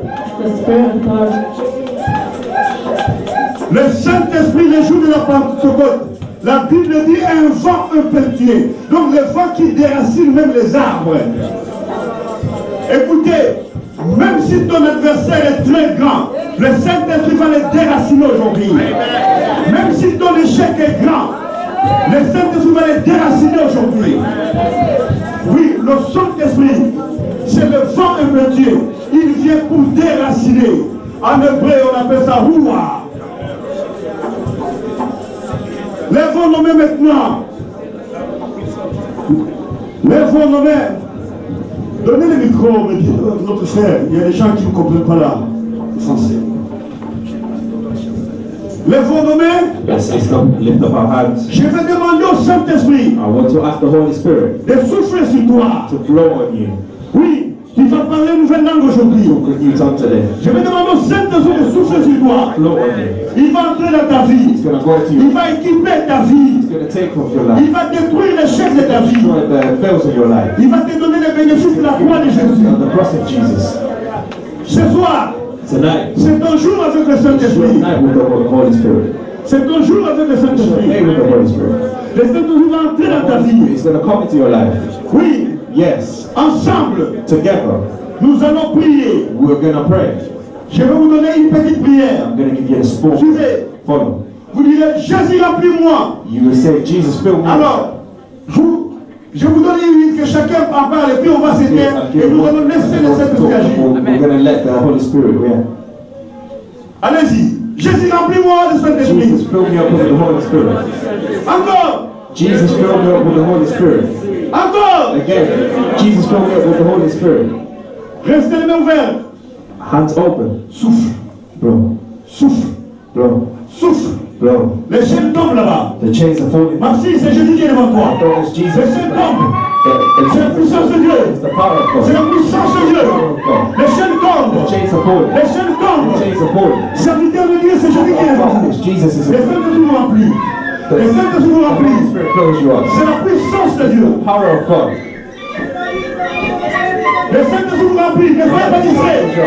Le Saint-Esprit, le jour de la Pentecôte, la Bible dit un vent impétueux. Donc le vent qui déracine même les arbres. Écoutez, même si ton adversaire est très grand, le Saint-Esprit va le déraciner aujourd'hui. Même si ton échec est grand, le Saint-Esprit va le déraciner aujourd'hui. Oui, le Saint-Esprit, c'est le vent impétueux. Il vient pour déraciner. En hébreu, on appelle ça roua. Lèvons-nous maintenant. Lèvons-nous. Donnez le micro, notre frère. Il y a des gens qui ne comprennent pas là, le français. Lèvons-nous. Let's lift up our hands. Je vais demander au Saint-Esprit I want to ask the Holy Spirit de souffler sur toi. to blow on you. Oui, tu vas parler une nouvelle langue aujourd'hui. Good new tongue today. Je vais demander au Saint-Esprit de souffler sur toi. Blow on you. Il va entrer dans ta vie. It's going to go into Il you. va équiper ta vie. It's going to take off your life. Il va détruire les chefs de ta vie. Destroy the fails of your life. Il va te donner les bénéfices de la croix de Jésus. On the cross of Jesus. Ce soir, Tonight, c'est ton jour avec le it's your Saint-Esprit. night with the Holy Spirit. C'est ton jour avec le It's your day Saint-Esprit. with the Holy Spirit. Le Saint-Esprit va entrer dans ta vie. It's going to come into your life. Oui, Yes. ensemble, Together, nous allons prier. we're going to pray. Je vais vous donner une petite prière. I'm going to give you the sport. Suivez. Follow. Vous direz, Jésus remplis-moi. You will say, Jesus, fill me. Alors, je vous donne une minute que chacun en parle et puis on va s'éteindre et nous allons laisser le Saint-Esprit agir. We're going to let the Holy Spirit, yeah. Allez-y. Jésus remplis-moi de Saint-Esprit. Jesus, fill me up with the Holy Spirit. Encore. Jesus, fill me up with the Holy Spirit. Encore. Again, Jesus filled me up with the Holy Spirit. Restez les mains ouvertes. Hands open. Souffle, Blow. souffle, Blow. souffle. Blow. Les chaînes tombent là-bas. The chains are falling. Ma fille, c'est Jésus qui est devant toi. Don't it's Jesus. Les chaînes tombent. The C'est la puissance de Dieu. It's the power of C'est God. la puissance de Dieu. Les chaînes tombent. The chains are falling. Les chaînes The tombent. chains are falling. Serviteur de Dieu, c'est Jésus qui est devant vous. Jesus is Les the feux vous remplissent. Les feux vous Holy remplissent. Spirit fills you up. C'est la puissance de Dieu. Power of God. Les feux vous remplissent. Ne soyez pas distraits.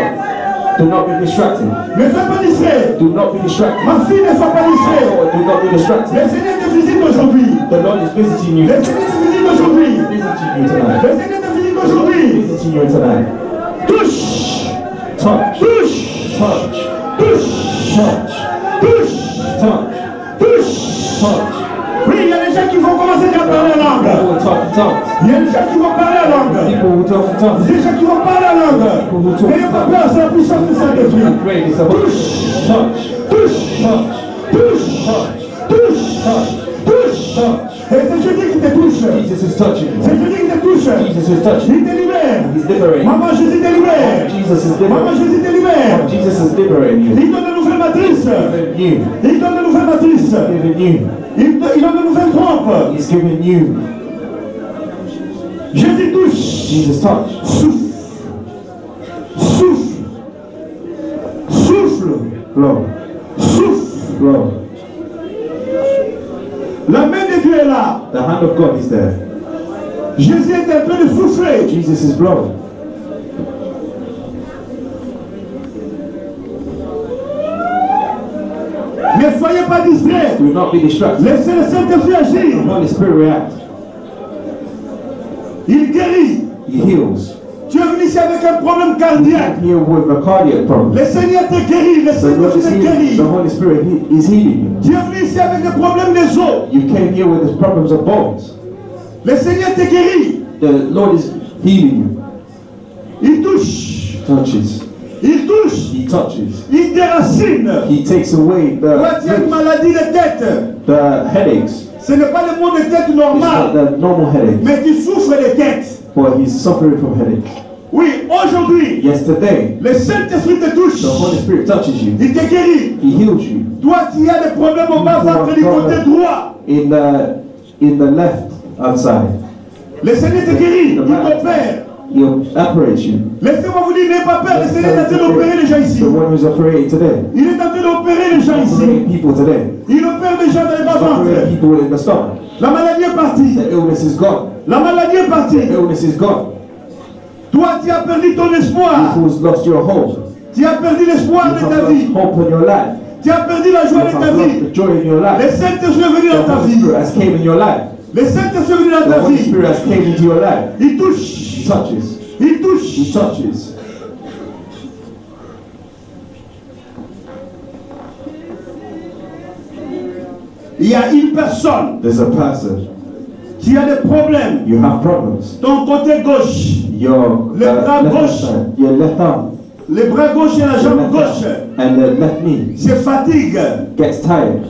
Do not be distracted. Ne soyez pas distraits. Do not be distracted. Ma fille, ne sois pas distrait. Lord, do not be distracted. Le Seigneur te visite aujourd'hui. The Lord is visiting you. Le Seigneur te visite aujourd'hui. Visiting you tonight. Le Seigneur te visite aujourd'hui. Visiting you tonight. Touche. Touch. Touche. Touch. Touche. Touch. Touche. Touch. Touche. Touch. Oui, il y a des gens qui vont commencer à parler en langue. People will talk in tongues. Il y a des gens qui vont parler en langue. People will talk in tongues. Des gens qui vont parler en langue. N'ayez pas peur, c'est la puissance du Saint-Esprit. And great is the Holy Spirit. Touch. Touche. Touch. Touche. Touch. Touche. Touch. Touche. Touch. Et c'est Jésus qui te touche. Jesus is touching you. C'est Jésus qui te touche. Jesus is touching you. Il te libère. He's liberating. Maman, Jésus te libère. Jesus is Maman, liberating. Jésus te libère. Jesus is liberating you. Il donne de nouvelles matrices. Giving you. Il donne de nouvelles matrices. Giving you. Il donne de nouvelles trompes. He's giving you. Jésus touche. Jesus touch. Souffle. Souffle. Souffle. Blow. Souffle. Blow. La main de Dieu est là. The hand of God is there. Jésus est en train de souffler. Jesus is blowing. Ne soyez pas distraits. Do not be distracted. Laissez le Saint-Esprit agir. The Holy Spirit react. Il guérit. He heals. Tu es venu ici avec un problème cardiaque. Here with a cardiac problem. Le Seigneur te guérit. Le The Lord Saint-Esprit is te healing. guérit. The Holy Spirit is healing you. Tu es venu ici avec des problèmes des os. You came here with the problems of bones. Le Seigneur te guérit. The Lord is healing Il touche. you. Touches. Il touche. He touches. Il déracine. He takes away Toi, tu as une maladie de tête. the headaches. Ce n'est pas le mot de tête It's not normal. the normal headache, Mais tu souffres de tête. but he's suffering from headache. Oui, aujourd'hui, Yesterday, le Saint-Esprit te touche. the Holy Spirit touches you. Il te guérit. He heals you. Toi, tu as des problèmes au bas-ventre du côté droit. In the left hand side. Le Seigneur te guérit. Il t'opère. He operates you. Laissez-moi vous dire, n'ayez pas peur. Le Seigneur est en train d'opérer les gens ici. The one who's operating today. Il est en train d'opérer les gens ici. Operating people today. Il opère les gens dans les He's operating bas-ventres. people in the stomach. La maladie est partie. The illness is gone. La maladie est partie. The illness is gone. Toi, tu as perdu ton espoir. You who's lost your hope. Tu as perdu l'espoir You de ta have vie. lost hope in your life. Tu as perdu la You joie de ta have lost vie. the joy in your Le life. Saint-Esprit est venu The dans ta Holy vie. Spirit has came in your life. Le Saint-Esprit est venu dans The ta Holy vie. Spirit has came into your life. Il He touche. touches. Il He touche. touches. Il y a une personne There's a person. qui a des problèmes. You have problems. Ton côté gauche, Your Le bras left gauche. side, your left arm, le bras gauche et la your jambe left gauche, arm, and the left knee c'est fatigue. gets tired.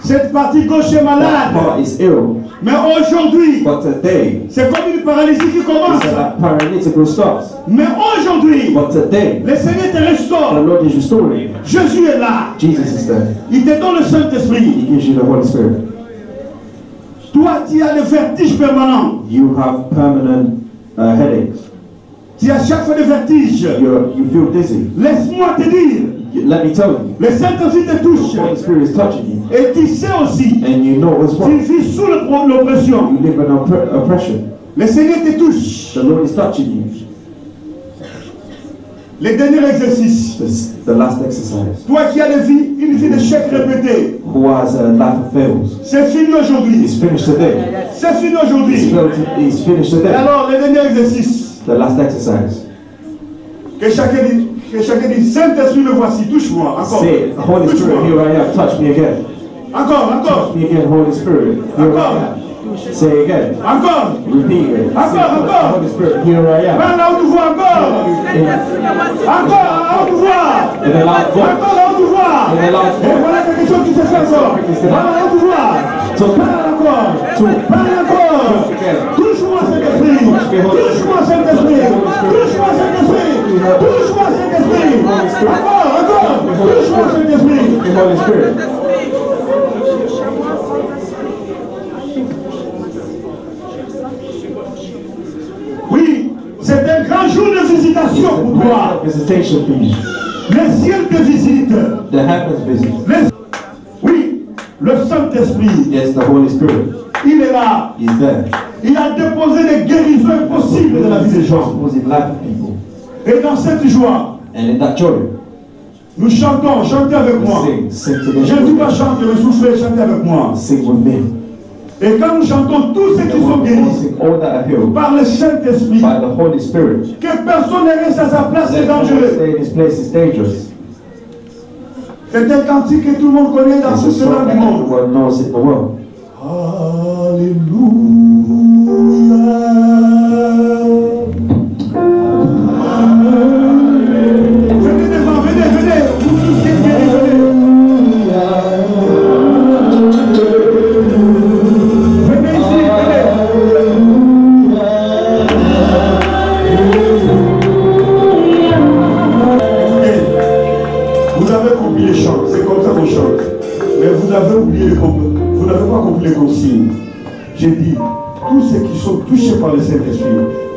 Cette partie gauche est That malade. part is ill. Mais aujourd'hui, But today, c'est comme une paralysie qui commence. it's a paralytical starts. Mais aujourd'hui, But today, le Seigneur te the restore. Lord is restoring. Jésus est là. Jesus is there. Il te donne le Saint-Esprit. He gives you the Holy Spirit. Toi, tu as le vertige permanent. You have permanent headaches. Tu as chaque fois des vertiges. You feel dizzy. Laisse-moi te dire, Let me tell you, le Saint-Esprit te touche. the Holy Spirit is touching you. Et tu sais aussi, And you know as tu well, vis sous l'oppression. you live in oppression. Le Seigneur te touche. The Lord is touching you. Le dernier exercice. The last exercise. Toi qui as une vie d'échecs répétés, Who has a life of fails. c'est fini aujourd'hui. It's finished today. C'est fini aujourd'hui. It's finished Et today. alors, le dernier exercice. The last exercise. Que chacun dit, Saint-Esprit, me voici, touche-moi. Encore. Say, Holy Spirit, Touche-moi. here I am. Touch me again. Encore. Touch me again, Holy Spirit. Here I am. Say again. Encore. Repeat it. Say, Encore. Holy Spirit, here I am. Parle à haute voix, encore. Encore, à haute voix. In a loud voice. Encore à haute voix. In a loud Et voice. voilà quelque chose qui se fait encore. Parle à haute voix. So, Parle encore. Parle encore. Touche-moi, Saint-Esprit. Touche-moi, Saint-Esprit. Touche-moi, Saint-Esprit. Touche-moi, Saint-Esprit. Encore. Touche-moi, Saint-Esprit. The Holy Spirit. Oui, c'est un grand jour de visitation pour toi. Visitation for you. Le ciel te visite. The heavens visit. Oui, le Saint-Esprit, Yes, the Holy Spirit. il est là. He's there. Il a déposé des guérisons impossibles dans la vie des gens. Positive life of people. Et dans cette joie, And in that joy, nous chantons, chantez avec we moi. sing Je ne dis together. pas chanter, mais soufflez, chantez avec moi. Sing with me. Et quand nous chantons, tous ceux qui And sont we guéris sing all that are healed par le Saint-Esprit, by the Holy Spirit. que personne ne reste à sa place, c'est Let no one dangereux. stay in this place is dangerous. C'est un cantique que tout le monde connaît dans It's a tout ce song monde that du monde. everyone knows in the world. Alléluia. Venez devant, venez, venez. Vous tous qui êtes guéris, venez. Venez ici, venez. Vous avez compris les chants, c'est comme ça qu'on chante. Mais vous avez oublié les consignes. Vous n'avez pas compris les consignes. J'ai dit, tous ceux qui sont touchés par le Saint-Esprit,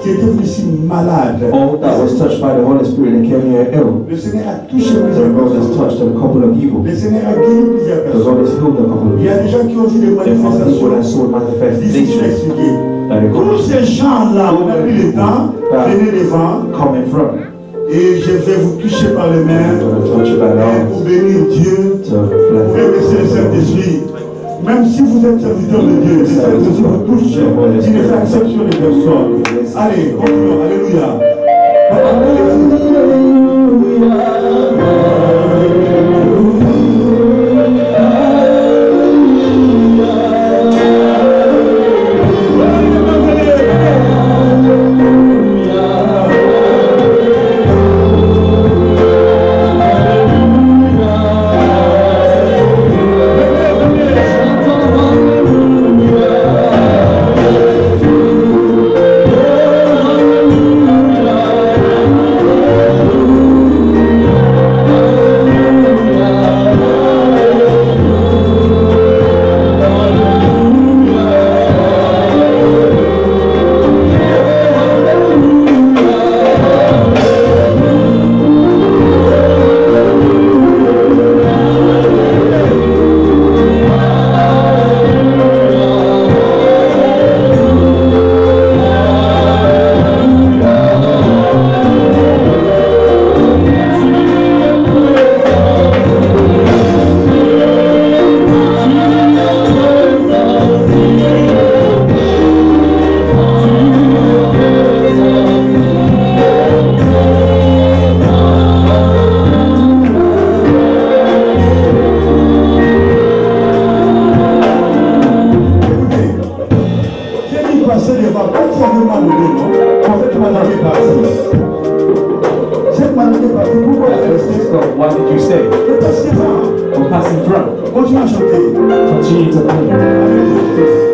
qui étaient venus ici malades, All that was touched by the Holy Spirit and came here ill. le Seigneur a touché The plusieurs Lord has personnes. touched a couple of people. Le Seigneur a guéri plusieurs The personnes. Lord has healed a couple of Il y a people. des gens qui ont vu des There are people that manifestations saw difficiles à manifestations expliquer. that are Tous ces gens-là, on a pris le temps, venez devant, coming from. et je vais vous toucher par les mains, I'm going to touch you by the et pour arms bénir Dieu, to bless. et laisser le Saint-Esprit. Même si vous êtes serviteur de Dieu, le Saint-Esprit vous touche, il ne fait exception de personne. Allez, continuons, alléluia. Why did you stay? For passing from. Continue à chanter. Continue to play.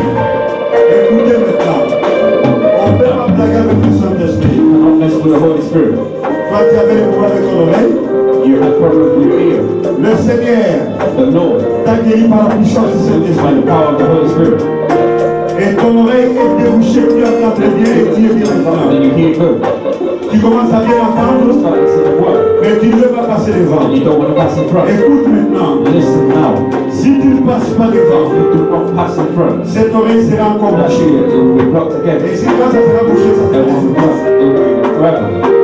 Écoutez maintenant. On ne peut pas blaguer avec le Saint-Esprit. Not mess with the Holy Spirit. Toi, tu avais des problèmes avec ton oreille. You have problems with your ear. Le Seigneur The Lord, t'a guéri par la puissance du by Saint-Esprit. the power of the Holy Spirit, Et ton oreille est débouchée, tu entends très bien et tu es bien maintenant. then you hear good. Tu commences à bien You entendre, start listening to the word, mais tu ne veux pas passer devant. and you don't want to pass in front. Écoute maintenant. Listen now. Si tu ne passes pas devant, You do not pass in front. cette oreille sera encore That bouchée. ear, it will be blocked again. Et si quand ça sera bouché, ça It sera will be efficace. blocked. It will be forever.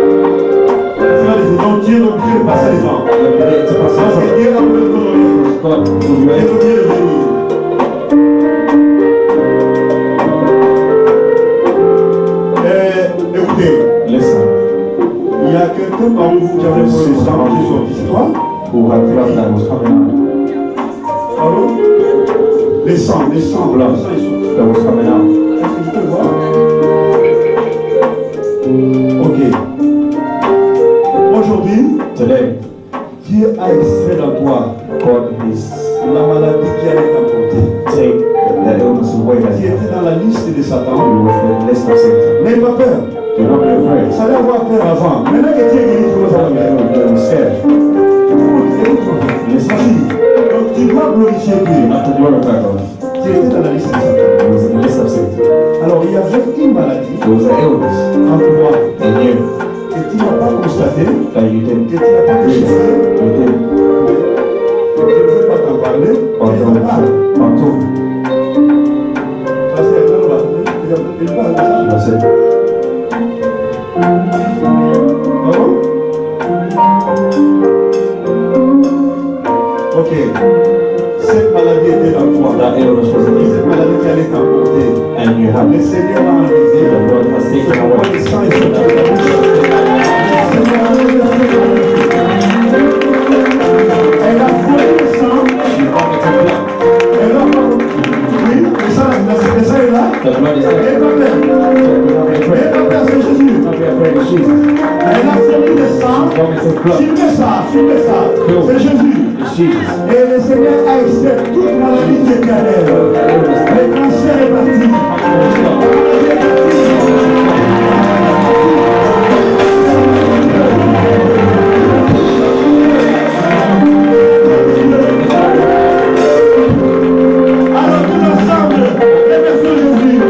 que parmi vous qui avez vu le sang qui est sorti, c'est toi? Who had blood that was coming out? Pardon? Les sangs, Blood est sorti. that was coming out. Est-ce que je peux voir? Ok. Aujourd'hui, Today, Dieu a extrait dans toi God is la maladie qui allait t'emporter. take the illness away that Qui you était dans la liste de Satan. was the list of Satan. N'aie pas peur. Do not be afraid. Ça allait avoir peur avant. Maintenant que tu es guéri, tu vas avoir peur. You're scared. Listen. Donc tu dois glorifier You Dieu. have to glorify God. Tu étais dans la liste de Satan. It was in the list of Satan. Alors il y avait une maladie There was an illness en toi in you que tu n'as pas constaté, that you didn't que tu n'as pas realize. déchiffré. You didn't Je ne veux pas t'en parler. or Mais t'en parles. don't. Parce que là, on va il parle de ça. That's it. Pardon? Ok. Cette maladie était dans toi. That illness was in Cette you, maladie qui allait t'emporter. and you have Le Seigneur l'a enlevé. the Lord has taken Le away. sang est sorti de ta bouche. Seigneur, elle a volé le sang. She vomited blood. Elle a oui, le sang est là. The blood is Elle there. n'a pas peur. Do not be Elle afraid. n'a pas peur, c'est Jésus. Do not be afraid of Jesus. Elle a volé le sang. Vomited blood. Filmez ça. C'est Jésus. It's Jesus. Et le Seigneur a extrait toute maladie éternelle. Le cancer est parti. Alors tout ensemble, remercions Jésus.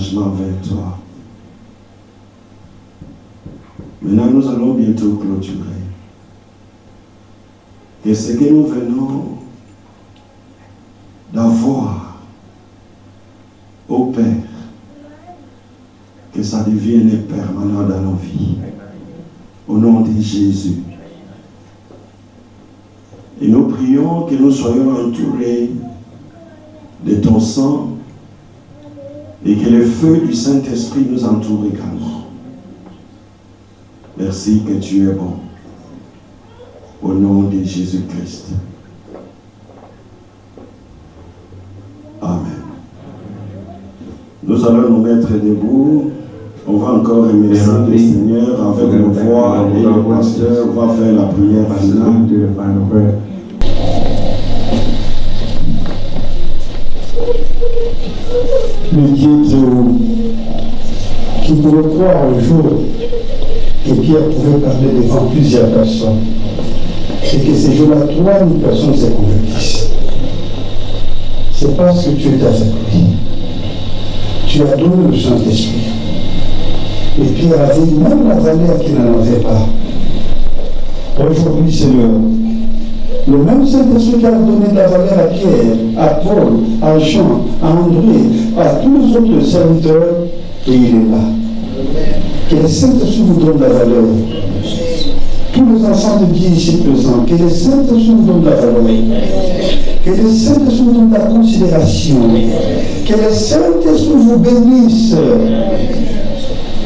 engagement vers toi. Maintenant, nous allons bientôt clôturer. Et ce que nous venons d'avoir au Père, que ça devienne permanent dans nos vies. Au nom de Jésus. Et nous prions que nous soyons entourés de ton sang et que le feu du Saint-Esprit nous entoure également. Merci que tu es bon. Au nom de Jésus-Christ. Amen. Nous allons nous mettre debout. On va encore remercier le Seigneur avec nos voix et le pasteur va faire la prière finale. Le Dieu qui pouvait croire un jour que Pierre pouvait parler devant plusieurs personnes et que ces jours-là, 3000 personnes se convertissent. C'est parce que tu es avec lui. Tu as donné le Saint-Esprit. Et Pierre avait même la valeur qu'il n'en avait pas. Aujourd'hui, Seigneur, le même Saint-Esprit qui a donné de la valeur à Pierre, à Paul, à Jean, à André, à tous les autres serviteurs, et il est là. Que le Saint-Esprit vous donne la valeur. Tous les enfants de Dieu ici présents, que le Saint-Esprit vous donne la valeur. Que le Saint-Esprit vous donne la considération. Que le Saint-Esprit vous bénisse.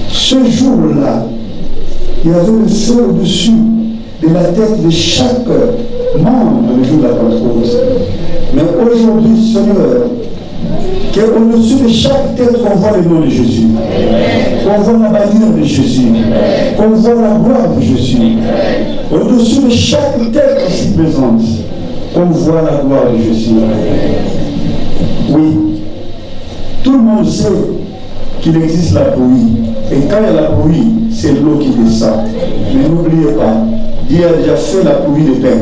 Ce jour-là, il y avait le feu au-dessus de la tête de chaque membre le jour de la Pentecôte. Mais aujourd'hui, Seigneur, qu'au-dessus de chaque tête, on voit le nom de Jésus. Qu'on voit la bannière de Jésus. Qu'on voit la gloire de Jésus. Au-dessus de chaque tête ici présente, on voit la gloire de Jésus. Oui, tout le monde sait qu'il existe la pluie. Et quand il y a la pluie, c'est l'eau qui descend. Mais n'oubliez pas, Dieu a déjà fait la pluie de pain.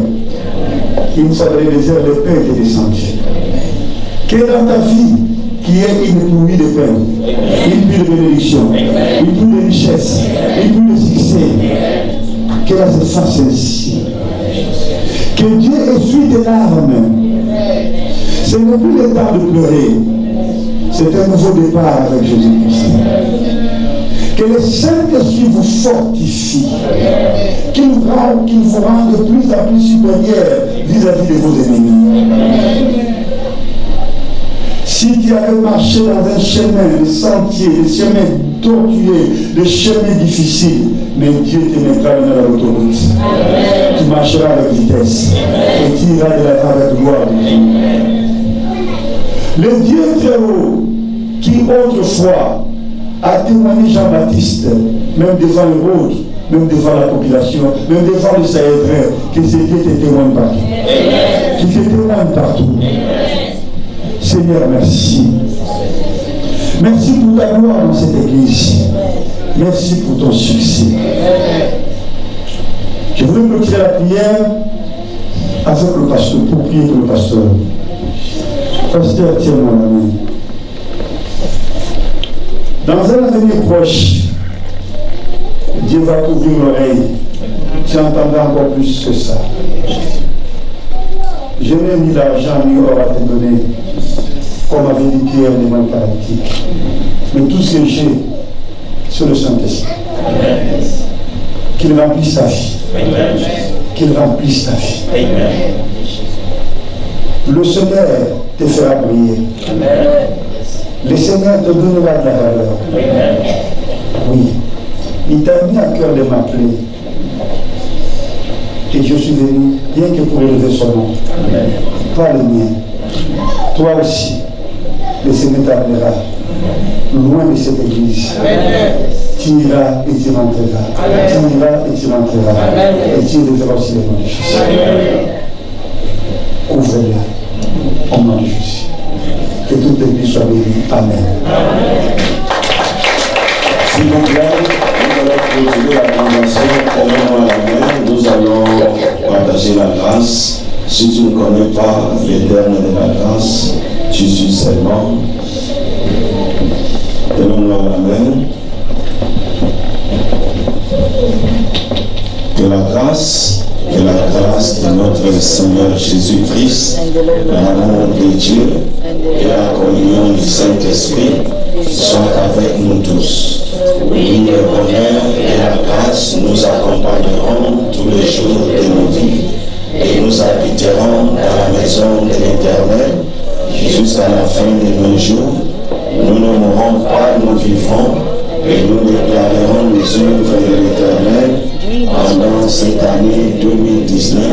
Il nous faudrait des heures de pain qui descendent. Que dans ta vie, qui est une pluie de pain, une pluie de bénédiction, une pluie de richesse, une pluie de succès, qu'elle se fasse ainsi. Que Dieu essuie tes larmes. Ce n'est plus le temps de pleurer. C'est un nouveau départ avec Jésus-Christ. Que le Saint-Esprit vous fortifie. Qu'il vous rende de plus en plus supérieur vis-à-vis de vos ennemis. Si tu avais marché dans un chemin, des sentiers, des chemins tortueux, des chemins difficiles, mais Dieu te mettra dans l'autoroute. Tu marcheras avec vitesse et tu iras de la avec gloire. Le Dieu très haut, qui autrefois a témoigné Jean-Baptiste, même devant le monde, même devant la population, même devant le Sahel, que ce Dieu te témoigne partout. Qui te témoigne partout. Seigneur, merci. Merci pour ta gloire dans cette église. Merci pour ton succès. Je voudrais clôturer la prière avec le pasteur, pour prier pour le pasteur. Pasteur, tiens-moi la main. Dans un avenir proche, Dieu va t'ouvrir l'oreille. Tu entendras encore plus que ça. Je n'ai ni l'argent ni or à te donner, comme avait dit Pierre des mains paralytiques. Mais tout ce que j'ai, c'est le Saint-Esprit. Qu'il remplisse ta vie. Qu'il remplisse ta vie. Le Seigneur te fera briller. Le Seigneur te donnera de la valeur. Oui. Il t'a mis à cœur de m'appeler. Et je suis venu, rien que pour élever son nom. Pas le mien. Toi aussi, le Seigneur t'appellera loin de cette église. Tu iras et tu rentreras. Tu iras et tu rentreras. Et tu éleveras aussi le nom de Jésus. Ouvre-la au nom de Jésus. Que toute l'église soit bénie. Amen. S'il vous plaît, nous allons clôturer la conversation. Tenons-moi la main. Nous allons partager la grâce. Si tu ne connais pas les termes de la grâce, tu suis seulement. Tenons-nous à la main. Que la grâce de notre Seigneur Jésus-Christ, l'amour de Dieu et la communion du Saint-Esprit soient avec nous tous. Oui, le bonheur et la grâce nous accompagneront tous les jours de nos vies et nous habiterons dans la maison de l'Éternel jusqu'à la fin de nos jours. Nous ne mourrons pas, nous vivrons et nous déclarerons les œuvres de l'Éternel pendant cette année 2019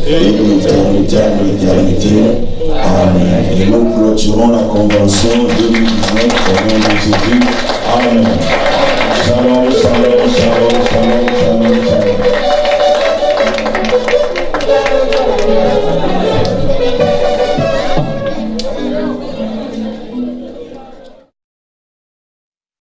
et de l'éternité à l'éternité. Amen. Et nous clôturons la convention 2019 au nom de Jésus. Amen. Shalom, shalom, shalom, shalom.